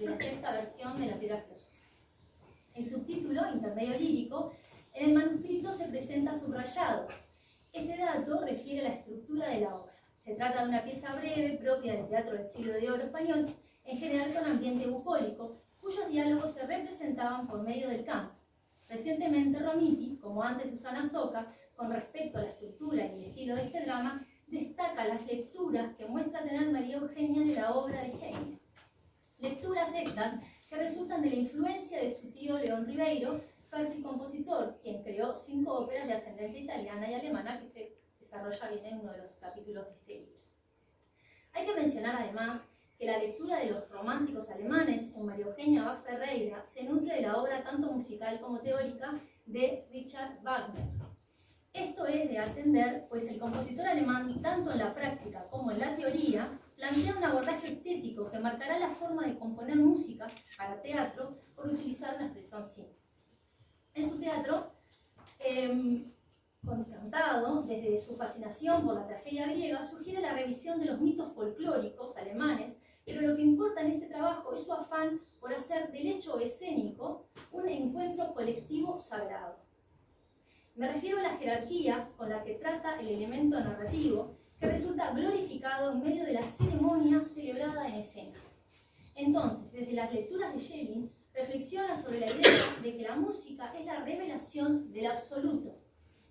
la sexta versión de La piedra filosofal. El subtítulo, intermedio lírico, en el manuscrito se presenta subrayado. Este dato refiere a la estructura de la obra. Se trata de una pieza breve propia del teatro del siglo de oro español, en general con ambiente bucólico, cuyos diálogos se representaban por medio del canto. Recientemente Romiti, como antes Susana Soca, con respecto a la estructura y el estilo de este drama, destaca las lecturas que muestra tener María Eugenia de la obra de Genio. Lecturas estas que resultan de la influencia de su tío León Ribeiro, fértil compositor, quien creó 5 óperas de ascendencia italiana y alemana que se desarrolla bien en uno de los capítulos de este libro. Hay que mencionar además que la lectura de los románticos alemanes en María Eugenia Vaz Ferreira se nutre de la obra tanto musical como teórica de Richard Wagner. Esto es de atender, pues el compositor alemán, tanto en la práctica como en la teoría, plantea un abordaje estético que marcará la forma de componer música para teatro por utilizar una expresión simple. En su teatro, cantado desde su fascinación por la tragedia griega, sugiere la revisión de los mitos folclóricos alemanes, pero lo que importa en este trabajo es su afán por hacer del hecho escénico un encuentro colectivo sagrado. Me refiero a la jerarquía con la que trata el elemento narrativo, que resulta glorificado en medio de la ceremonia celebrada en escena. Entonces, desde las lecturas de Schelling, reflexiona sobre la idea de que la música es la revelación del absoluto,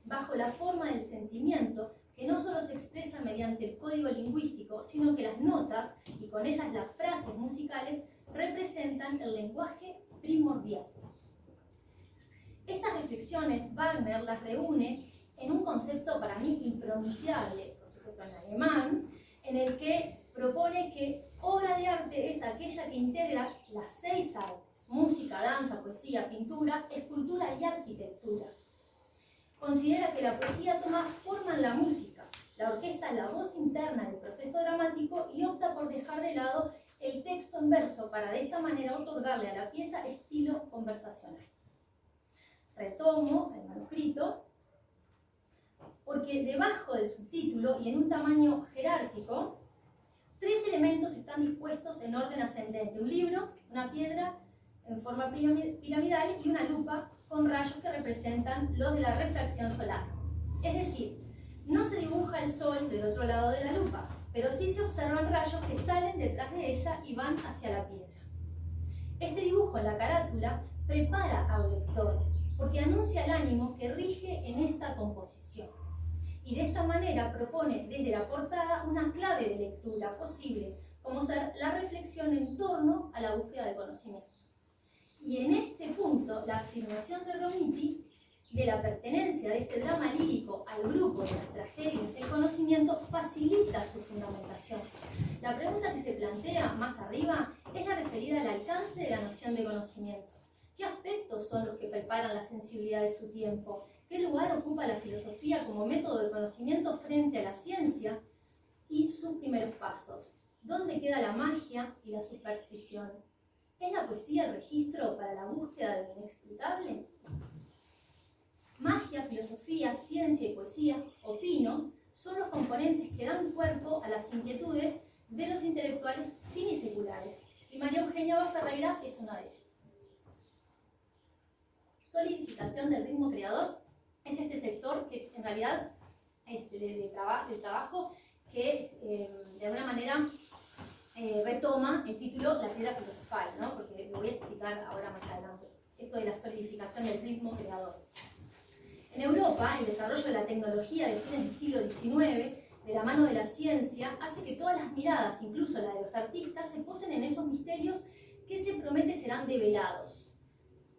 bajo la forma del sentimiento, que no solo se expresan mediante el código lingüístico, sino que las notas, y con ellas las frases musicales, representan el lenguaje primordial. Estas reflexiones Wagner las reúne en un concepto para mí impronunciable, por supuesto en alemán, en el que propone que obra de arte es aquella que integra las 6 artes: música, danza, poesía, pintura, escultura y arquitectura. Considera que la poesía toma forma en la música, la orquesta es la voz interna del proceso dramático y opta por dejar de lado el texto en verso para de esta manera otorgarle a la pieza estilo conversacional. Retomo el manuscrito, porque debajo del subtítulo y en un tamaño jerárquico, 3 elementos están dispuestos en orden ascendente: un libro, una piedra en forma piramidal y una lupa con rayos que representan los de la refracción solar. Es decir, no se dibuja el sol del otro lado de la lupa, pero sí se observan rayos que salen detrás de ella y van hacia la piedra. Este dibujo en la carátula prepara al lector, porque anuncia el ánimo que rige en esta composición. Y de esta manera propone desde la portada una clave de lectura posible, como ser la reflexión en torno a la búsqueda de conocimiento. Y en este punto, la afirmación de Romiti de la pertenencia de este drama lírico al grupo de las tragedias del conocimiento facilita su fundamentación. La pregunta que se plantea más arriba es la referida al alcance de la noción de conocimiento. ¿Qué aspectos son los que preparan la sensibilidad de su tiempo? ¿Qué lugar ocupa la filosofía como método de conocimiento frente a la ciencia y sus primeros pasos? ¿Dónde queda la magia y la superstición? ¿Es la poesía el registro para la búsqueda de lo inexplicable? Magia, filosofía, ciencia y poesía, opino, son los componentes que dan cuerpo a las inquietudes de los intelectuales finiseculares, y María Eugenia Ferreira es una de ellas. Solidificación del ritmo creador es este sector que en realidad del trabajo que de alguna manera retoma el título La piedra filosofal, ¿no? Porque lo voy a explicar ahora más adelante, esto de la solidificación del ritmo creador. En Europa, el desarrollo de la tecnología de fines del siglo XIX, de la mano de la ciencia, hace que todas las miradas, incluso la de los artistas, se posen en esos misterios que se promete serán develados.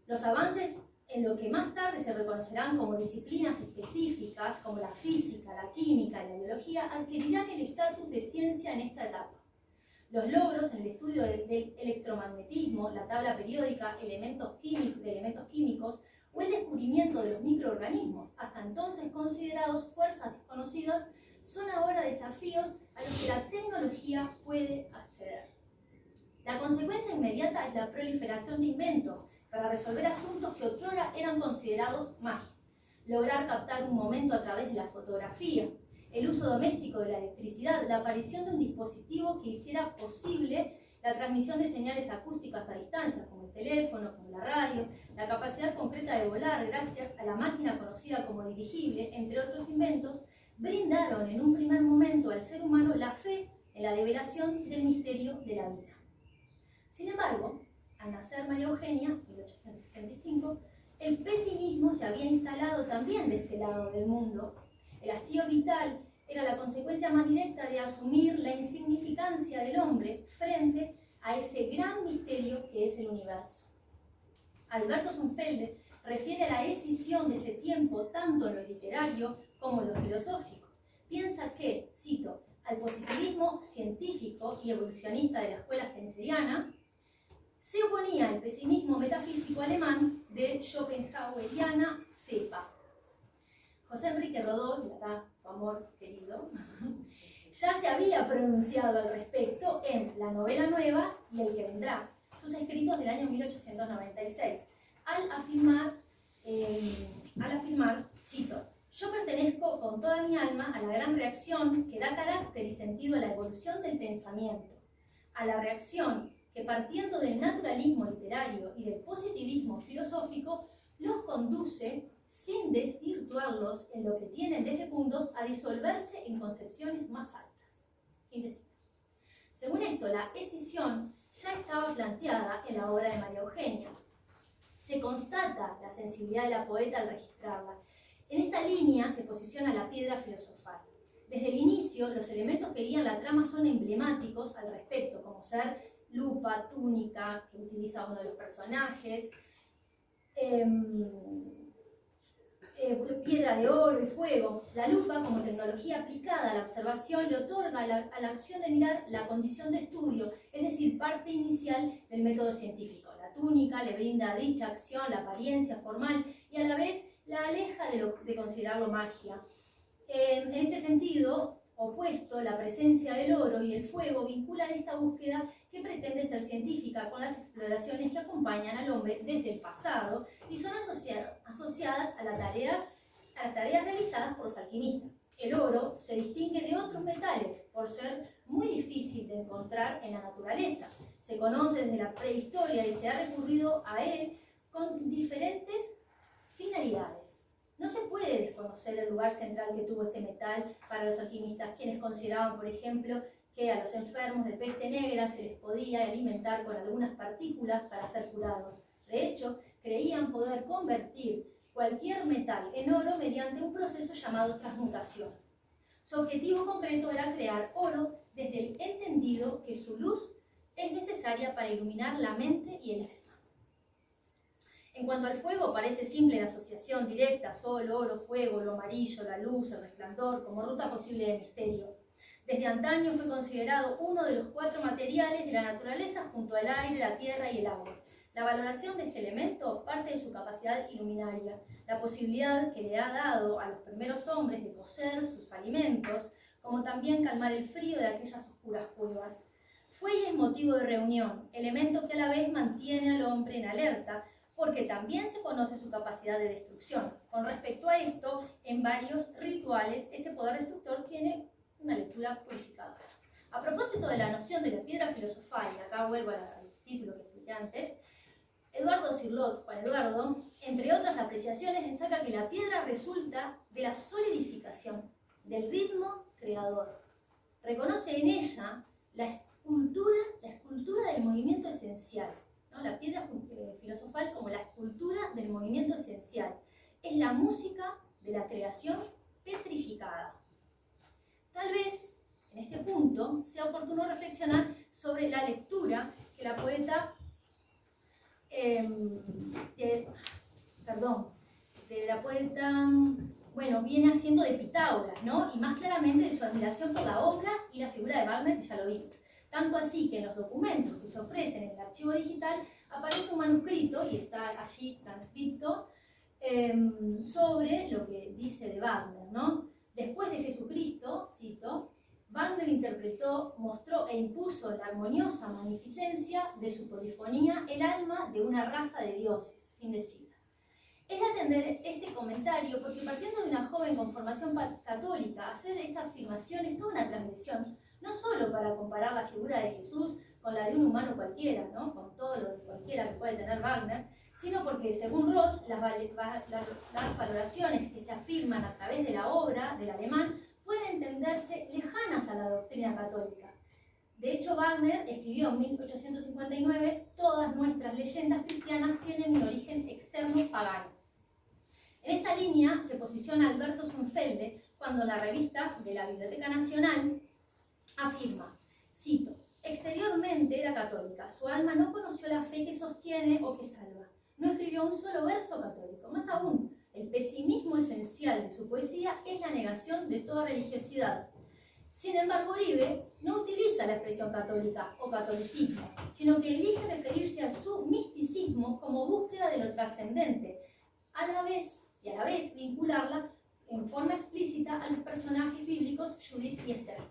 Los avances en lo que más tarde se reconocerán como disciplinas específicas, como la física, la química y la biología, adquirirán el estatus de ciencia en esta etapa. Los logros en el estudio del electromagnetismo, la tabla periódica, de elementos químicos o el descubrimiento de los microorganismos, hasta entonces considerados fuerzas desconocidas, son ahora desafíos a los que la tecnología puede acceder. La consecuencia inmediata es la proliferación de inventos para resolver asuntos que otrora eran considerados magia. Lograr captar un momento a través de la fotografía, el uso doméstico de la electricidad, la aparición de un dispositivo que hiciera posible la transmisión de señales acústicas a distancia, como el teléfono, como la radio, la capacidad concreta de volar gracias a la máquina conocida como dirigible, entre otros inventos, brindaron en un primer momento al ser humano la fe en la develación del misterio de la vida. Sin embargo, al nacer María Eugenia, en 1875, el pesimismo se había instalado también de este lado del mundo. El hastío vital era la consecuencia más directa de asumir la insignificancia del hombre frente a ese gran misterio que es el universo. Alberto Zumfelde refiere a la escisión de ese tiempo tanto en lo literario como en lo filosófico. Piensa que, cito, al positivismo científico y evolucionista de la escuela spenceriana se oponía el pesimismo metafísico alemán de Schopenhaueriana cepa. José Enrique Rodó, y acá tu amor querido, ya se había pronunciado al respecto en La novela nueva y El que vendrá, sus escritos del año 1896, al afirmar, cito, yo pertenezco con toda mi alma a la gran reacción que da carácter y sentido a la evolución del pensamiento, a la reacción que partiendo del naturalismo literario y del positivismo filosófico los conduce, sin desvirtuarlos en lo que tienen de fecundos, a disolverse en concepciones más altas. Fin de cita. Según esto, la escisión ya estaba planteada en la obra de María Eugenia. Se constata la sensibilidad de la poeta al registrarla. En esta línea se posiciona la piedra filosofal. Desde el inicio, los elementos que guían la trama son emblemáticos al respecto, como ser lupa, túnica, que utiliza uno de los personajes, piedra de oro y fuego. La lupa, como tecnología aplicada a la observación, le otorga a la acción de mirar la condición de estudio, es decir, parte inicial del método científico. La túnica le brinda a dicha acción la apariencia formal y a la vez la aleja de considerarlo magia. En este sentido opuesto, la presencia del oro y el fuego vinculan esta búsqueda que pretende ser científica con las exploraciones que acompañan al hombre desde el pasado y son asociadas a las tareas realizadas por los alquimistas. El oro se distingue de otros metales por ser muy difícil de encontrar en la naturaleza. Se conoce desde la prehistoria y se ha recurrido a él con diferentes finalidades. No se puede desconocer el lugar central que tuvo este metal para los alquimistas, quienes consideraban, por ejemplo, que a los enfermos de peste negra se les podía alimentar con algunas partículas para ser curados. De hecho, creían poder convertir cualquier metal en oro mediante un proceso llamado transmutación. Su objetivo concreto era crear oro desde el entendido que su luz es necesaria para iluminar la mente y el alma. En cuanto al fuego, parece simple la asociación directa, sol, oro, fuego, lo amarillo, la luz, el resplandor, como ruta posible de misterio. Desde antaño fue considerado uno de los 4 materiales de la naturaleza junto al aire, la tierra y el agua. La valoración de este elemento parte de su capacidad iluminaria, la posibilidad que le ha dado a los primeros hombres de cocer sus alimentos, como también calmar el frío de aquellas oscuras cuevas. Fuego es motivo de reunión, elemento que a la vez mantiene al hombre en alerta, porque también se conoce su capacidad de destrucción. Con respecto a esto, en varios rituales, este poder destructor tiene una lectura purificadora. A propósito de la noción de la piedra filosofal, y acá vuelvo al título que expliqué antes, Eduardo Cirlot, Juan Eduardo, entre otras apreciaciones, destaca que la piedra resulta de la solidificación del ritmo creador. Reconoce en ella la escultura del movimiento esencial, ¿no? La piedra filosofal como la escultura del movimiento esencial. Es la música de la creación petrificada. Tal vez, en este punto, sea oportuno reflexionar sobre la lectura que la poeta viene haciendo de Pitágoras, ¿no? Y más claramente de su admiración por la obra y la figura de Wagner, que ya lo vimos. Tanto así que en los documentos que se ofrecen en el archivo digital aparece un manuscrito, y está allí transcrito, sobre lo que dice de Wagner, ¿no? Después de Jesucristo, cito, Wagner interpretó, mostró e impuso la armoniosa magnificencia de su polifonía el alma de una raza de dioses. Fin de cita. Es de atender este comentario porque partiendo de una joven con formación católica, hacer esta afirmación es toda una transgresión, no solo para comparar la figura de Jesús con la de un humano cualquiera, ¿no? Con todo lo de cualquiera que puede tener Wagner, sino porque, según Ross, las valoraciones que se afirman a través de la obra del alemán pueden entenderse lejanas a la doctrina católica. De hecho, Wagner escribió en 1859: todas nuestras leyendas cristianas tienen un origen externo pagano. En esta línea se posiciona Alberto Zunfelde cuando en la revista de la Biblioteca Nacional afirma, cito, exteriormente era católica, su alma no conoció la fe que sostiene o que salva, no escribió un solo verso católico, más aún, el pesimismo esencial de su poesía es la negación de toda religiosidad. Sin embargo, Uribe no utiliza la expresión católica o catolicismo, sino que elige referirse a su misticismo como búsqueda de lo trascendente, a la vez vincularla en forma explícita a los personajes bíblicos Judith y Esther.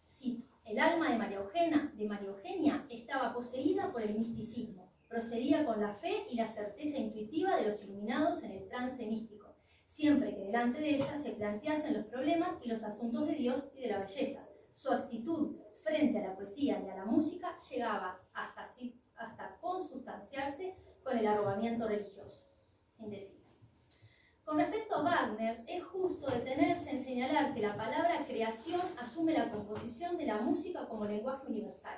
Cito, el alma de María Eugenia estaba poseída por el misticismo, procedía con la fe y la certeza intuitiva de los iluminados en el trance místico, siempre que delante de ella se planteasen los problemas y los asuntos de Dios y de la belleza. Su actitud frente a la poesía y a la música llegaba hasta consustanciarse con el arrobamiento religioso. Fin de cita. Con respecto a Wagner, es justo detenerse en señalar que la palabra creación asume la composición de la música como lenguaje universal.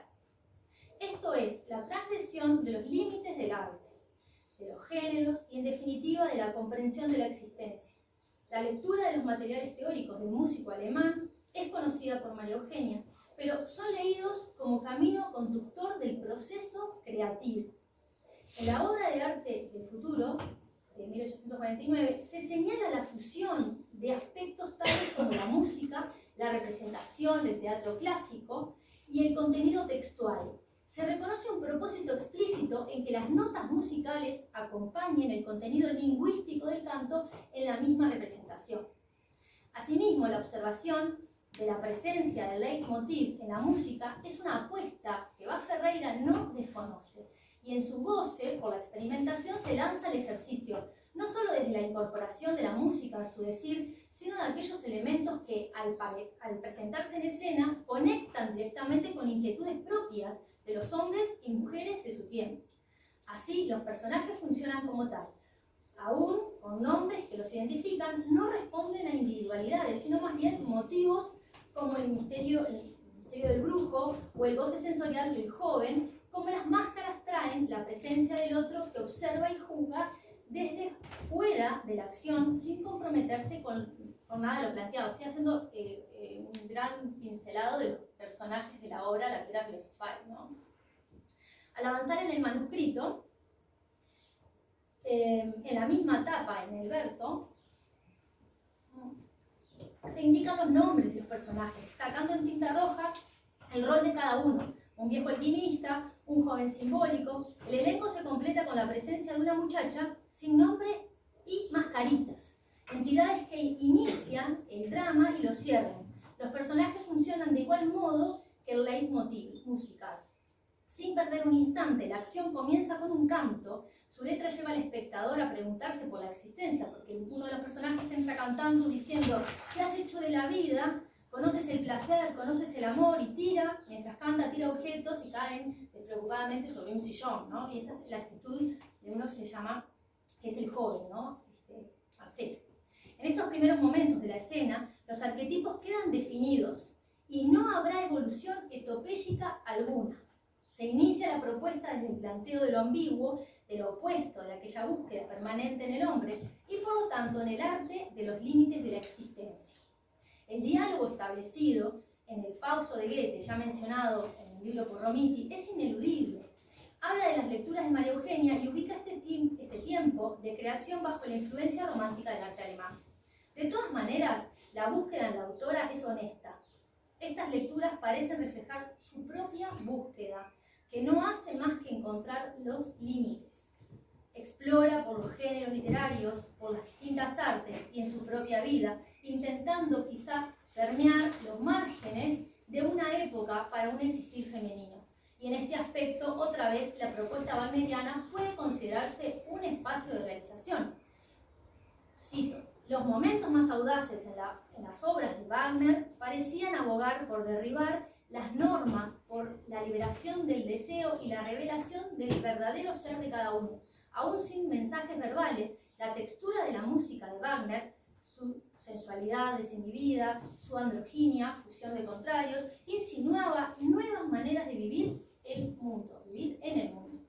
Esto es, la transgresión de los límites del arte, de los géneros y, en definitiva, de la comprensión de la existencia. La lectura de los materiales teóricos del músico alemán es conocida por María Eugenia, pero son leídos como camino conductor del proceso creativo. En la obra de arte del futuro, de 1849, se señala la fusión de aspectos tales como la música, la representación del teatro clásico y el contenido textual. Se reconoce un propósito explícito en que las notas musicales acompañen el contenido lingüístico del canto en la misma representación. Asimismo, la observación de la presencia del leitmotiv en la música es una apuesta que Bach Ferreira no desconoce, y en su goce por la experimentación se lanza al ejercicio, no solo desde la incorporación de la música a su decir, sino de aquellos elementos que, al presentarse en escena, conectan directamente con inquietudes propias de los hombres y mujeres de su tiempo. Así, los personajes funcionan como tal. Aún con nombres que los identifican, no responden a individualidades, sino más bien motivos como el misterio del brujo o el goce sensorial del joven, como las máscaras traen la presencia del otro que observa y juzga desde fuera de la acción sin comprometerse con nada de lo planteado. Estoy haciendo un gran pincelado de los personajes de la obra La Piedra Filosofal, ¿no? Al avanzar en el manuscrito, en la misma etapa, en el verso, se indican los nombres de los personajes, destacando en tinta roja el rol de cada uno. Un viejo alquimista, un joven simbólico. El elenco se completa con la presencia de una muchacha sin nombre y mascaritas, entidades que inician el drama y lo cierran. Los personajes funcionan de igual modo que el leitmotiv musical. Sin perder un instante, la acción comienza con un canto. Su letra lleva al espectador a preguntarse por la existencia, porque uno de los personajes entra cantando diciendo: ¿qué has hecho de la vida? Conoces el placer, conoces el amor, y tira, mientras canta, tira objetos y caen despreocupadamente sobre un sillón, ¿no? Y esa es la actitud de uno que es el joven, ¿no? Marcelo. En estos primeros momentos de la escena, los arquetipos quedan definidos y no habrá evolución etopéyica alguna. Se inicia la propuesta desde el planteo de lo ambiguo, de lo opuesto, de aquella búsqueda permanente en el hombre y por lo tanto en el arte de los límites de la existencia. El diálogo establecido en el Fausto de Goethe, ya mencionado en el libro por Romiti, es ineludible. Habla de las lecturas de María Eugenia y ubica este tiempo de creación bajo la influencia romántica del arte alemán. De todas maneras, la búsqueda en la autora es honesta. Estas lecturas parecen reflejar su propia búsqueda, que no hace más que encontrar los límites. Explora por los géneros literarios, por las distintas artes y en su propia vida, intentando quizá permear los márgenes de una época para un existir femenino. Y en este aspecto, otra vez, la propuesta wagneriana puede considerarse un espacio de realización. Cito: los momentos más audaces en las obras de Wagner parecían abogar por derribar las normas, por la liberación del deseo y la revelación del verdadero ser de cada uno. Aún sin mensajes verbales, la textura de la música de Wagner, su sensualidad desinhibida, su androginia, fusión de contrarios, insinuaba nuevas maneras de vivir el mundo, vivir en el mundo.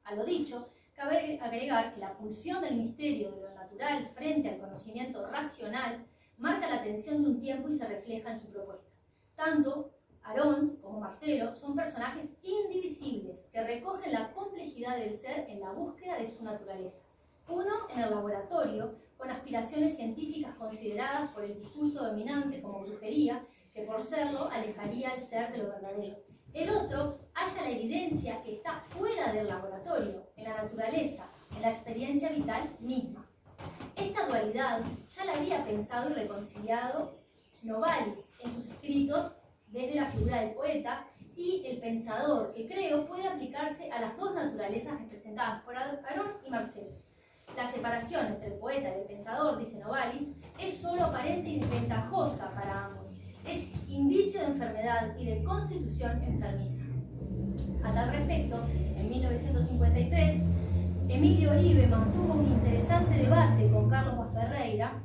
A lo dicho, cabe agregar que la pulsión del misterio de lo natural frente al conocimiento racional marca la tensión de un tiempo y se refleja en su propuesta. Tanto Aarón como Marcelo son personajes indivisibles que recogen la complejidad del ser en la búsqueda de su naturaleza. Uno en el laboratorio, con aspiraciones científicas consideradas por el discurso dominante como brujería, que por serlo alejaría el ser de lo verdadero. El otro halla la evidencia que está fuera del laboratorio, en la naturaleza, en la experiencia vital misma. Esta dualidad ya la había pensado y reconciliado Novalis en sus escritos desde la figura del poeta y el pensador, que creo puede aplicarse a las dos naturalezas representadas por Aarón y Marcelo. La separación entre el poeta y el pensador, dice Novalis, es solo aparente y desventajosa para ambos. Es indicio de enfermedad y de constitución enfermiza. A tal respecto, en 1953, Emilio Oribe mantuvo un interesante debate con Carlos Bach Ferreira.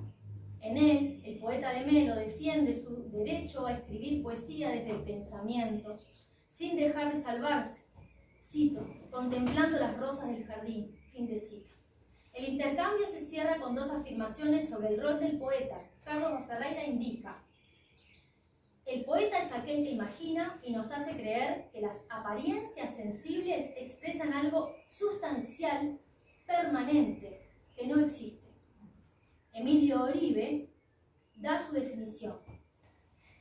En él, el poeta de Melo defiende su derecho a escribir poesía desde el pensamiento, sin dejar de salvarse. Cito: contemplando las rosas del jardín. Fin de cita. El intercambio se cierra con dos afirmaciones sobre el rol del poeta. Carlos Ferreira indica: el poeta es aquel que imagina y nos hace creer que las apariencias sensibles expresan algo sustancial, permanente, que no existe. Emilio Oribe da su definición.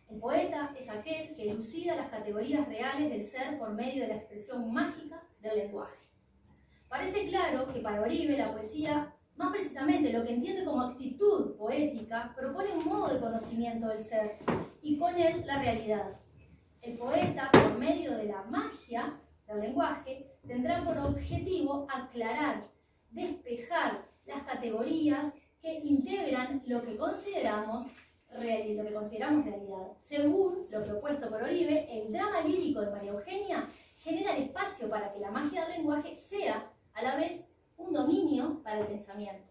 El poeta es aquel que elucida las categorías reales del ser por medio de la expresión mágica del lenguaje. Parece claro que para Oribe la poesía, más precisamente lo que entiende como actitud poética, propone un modo de conocimiento del ser y con él la realidad. El poeta, por medio de la magia del lenguaje, tendrá por objetivo aclarar, despejar las categorías que integran lo que consideramos realidad. Según lo propuesto por Oribe, el drama lírico de María Eugenia genera el espacio para que la magia del lenguaje sea, a la vez, un dominio para el pensamiento.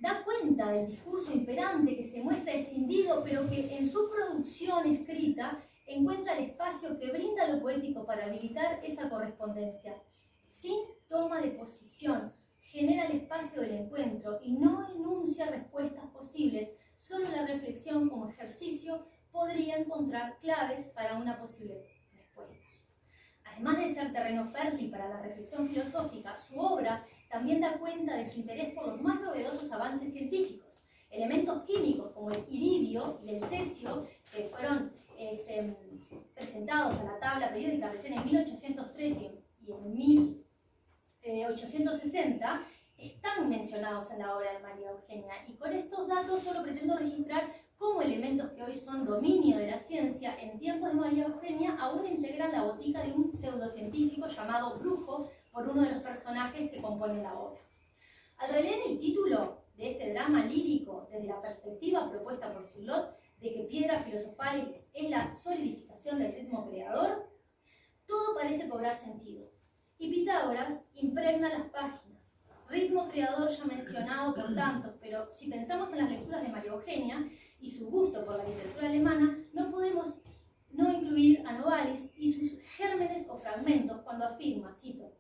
Da cuenta del discurso imperante que se muestra escindido, pero que en su producción escrita encuentra el espacio que brinda lo poético para habilitar esa correspondencia. Sin toma de posición, genera el espacio del encuentro y no enuncia respuestas posibles. Solo la reflexión como ejercicio podría encontrar claves para una posible respuesta. Además de ser terreno fértil para la reflexión filosófica, su obra también da cuenta de su interés por los más novedosos avances científicos. Elementos químicos como el iridio y el cesio, que fueron presentados a la tabla periódica recién en 1803 y en 1860, están mencionados en la obra de María Eugenia. Y con estos datos solo pretendo registrar cómo elementos que hoy son dominio de la ciencia, en tiempos de María Eugenia aún integran la botica de un pseudocientífico llamado Brujo, por uno de los personajes que componen la obra. Al releer el título de este drama lírico desde la perspectiva propuesta por Cirlot de que piedra filosofal es la solidificación del ritmo creador, todo parece cobrar sentido. Y Pitágoras impregna las páginas. Ritmo creador ya mencionado por tantos, pero si pensamos en las lecturas de María Eugenia y su gusto por la literatura alemana, no podemos no incluir a Novalis y sus gérmenes o fragmentos cuando afirma, cito: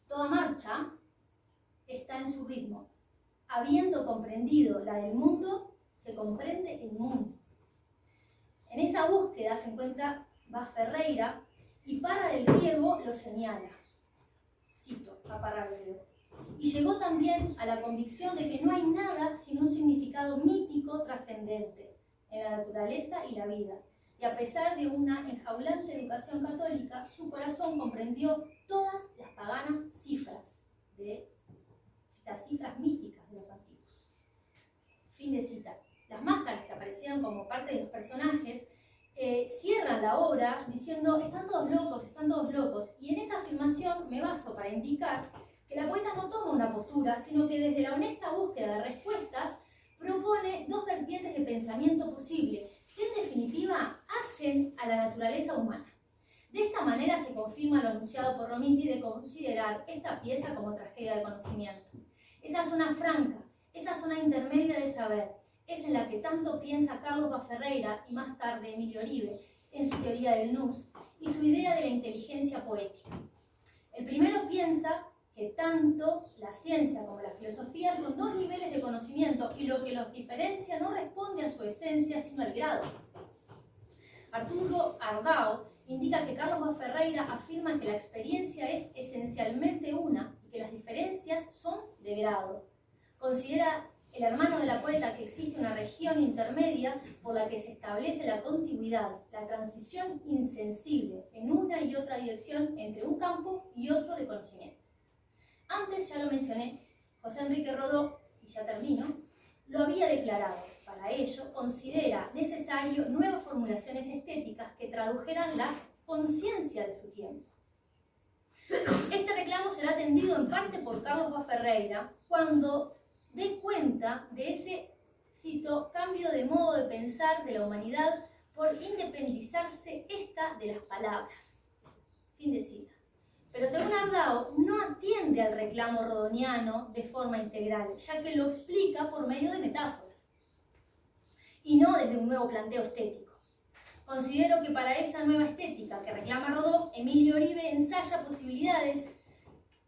toda marcha está en su ritmo. Habiendo comprendido la del mundo, se comprende el mundo. En esa búsqueda se encuentra Bas Ferreira y Parra del Riego lo señala. Cito a Parra del Riego. Y llegó también a la convicción de que no hay nada sin un significado mítico trascendente en la naturaleza y la vida. Y a pesar de una enjaulante educación católica, su corazón comprendió todas las paganas cifras, las cifras místicas de los antiguos. Fin de cita. Las máscaras que aparecían como parte de los personajes cierran la obra diciendo: están todos locos, y en esa afirmación me baso para indicar que la poeta no toma una postura, sino que desde la honesta búsqueda de respuestas propone dos vertientes de pensamiento posible, que en definitiva hacen a la naturaleza humana. De esta manera se confirma lo anunciado por Romiti de considerar esta pieza como tragedia de conocimiento. Esa zona franca, esa zona intermedia de saber, es en la que tanto piensa Carlos Bas Ferreira y más tarde Emilio Oribe en su teoría del nous y su idea de la inteligencia poética. El primero piensa que tanto la ciencia como la filosofía son dos niveles de conocimiento y lo que los diferencia no responde a su esencia sino al grado. Arturo Ardao indica que Carlos Bas Ferreira afirma que la experiencia es esencialmente una y que las diferencias son de grado. Considera el hermano de la poeta que existe una región intermedia por la que se establece la contigüidad, la transición insensible en una y otra dirección entre un campo y otro de conocimiento. Antes ya lo mencioné, José Enrique Rodó, y ya termino, lo había declarado. Para ello, considera necesario nuevas formulaciones estéticas que tradujeran la conciencia de su tiempo. Este reclamo será atendido en parte por Carlos Bas Ferreira cuando dé cuenta de ese, cito, cambio de modo de pensar de la humanidad por independizarse esta de las palabras. Fin de cita. Pero según Ardao, no atiende al reclamo rodoniano de forma integral, ya que lo explica por medio de metáforas, y no desde un nuevo planteo estético. Considero que para esa nueva estética que reclama Rodó, Emilio Oribe ensaya posibilidades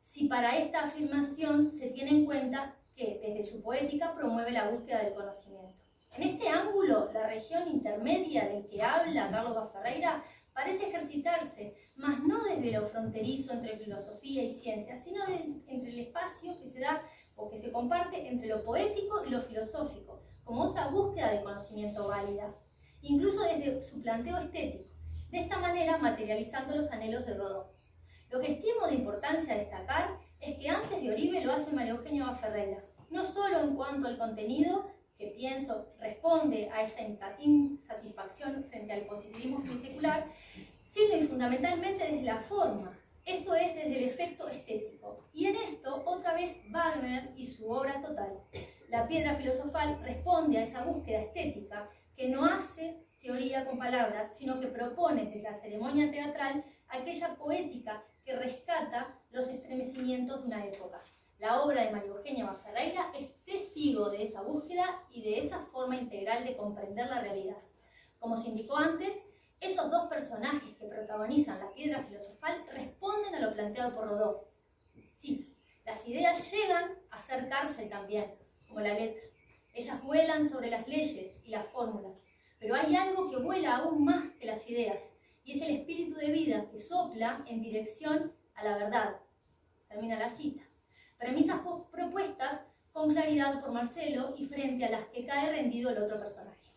si para esta afirmación se tiene en cuenta que desde su poética promueve la búsqueda del conocimiento. En este ángulo, la región intermedia del que habla Carlos Baferreira parece ejercitarse, mas no desde lo fronterizo entre filosofía y ciencia, sino entre el espacio que se da o que se comparte entre lo poético y lo filosófico, como otra búsqueda de conocimiento válida, incluso desde su planteo estético, de esta manera materializando los anhelos de Rodó. Lo que estimo de importancia destacar es que antes de Oribe lo hace María Eugenia Baferreira, no solo en cuanto al contenido, que pienso responde a esta insatisfacción frente al positivismo finisecular, sino y fundamentalmente desde la forma, esto es, desde el efecto estético. Y en esto, otra vez, Wagner y su obra total. La piedra filosofal responde a esa búsqueda estética que no hace teoría con palabras, sino que propone desde la ceremonia teatral aquella poética que rescata los estremecimientos de una época. La obra de María Eugenia Baferreira es testigo de esa búsqueda y de esa forma integral de comprender la realidad. Como se indicó antes, esos dos personajes que protagonizan la piedra filosofal responden a lo planteado por Rodó. Sí, las ideas llegan a ser cárcel también, como la letra. Ellas vuelan sobre las leyes y las fórmulas, pero hay algo que vuela aún más que las ideas, y es el espíritu de vida que sopla en dirección a la verdad. Termina la cita. Premisas propuestas con claridad por Marcelo y frente a las que cae rendido el otro personaje.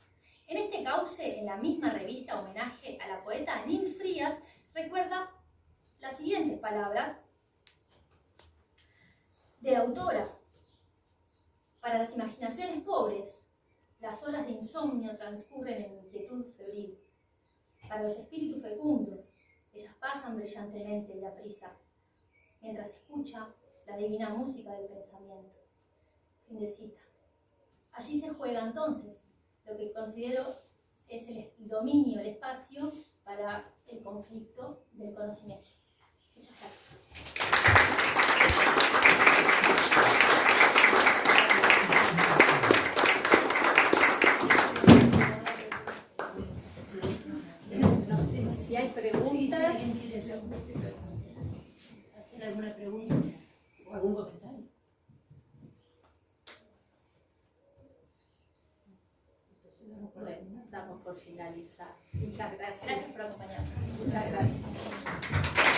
En este cauce, en la misma revista Homenaje a la poeta Nin Frías, recuerda las siguientes palabras de la autora. Para las imaginaciones pobres, las horas de insomnio transcurren en inquietud febril. Para los espíritus fecundos, ellas pasan brillantemente y aprisa, mientras escucha la divina música del pensamiento. Fin de cita. Allí se juega entonces lo que considero es el dominio, el espacio para el conflicto del conocimiento. Muchas gracias. No sé si hay preguntas. ¿Alguien quiere hacer alguna pregunta o algún comentario? Bueno, damos por finalizar. Muchas gracias. Gracias por acompañarnos. Muchas gracias.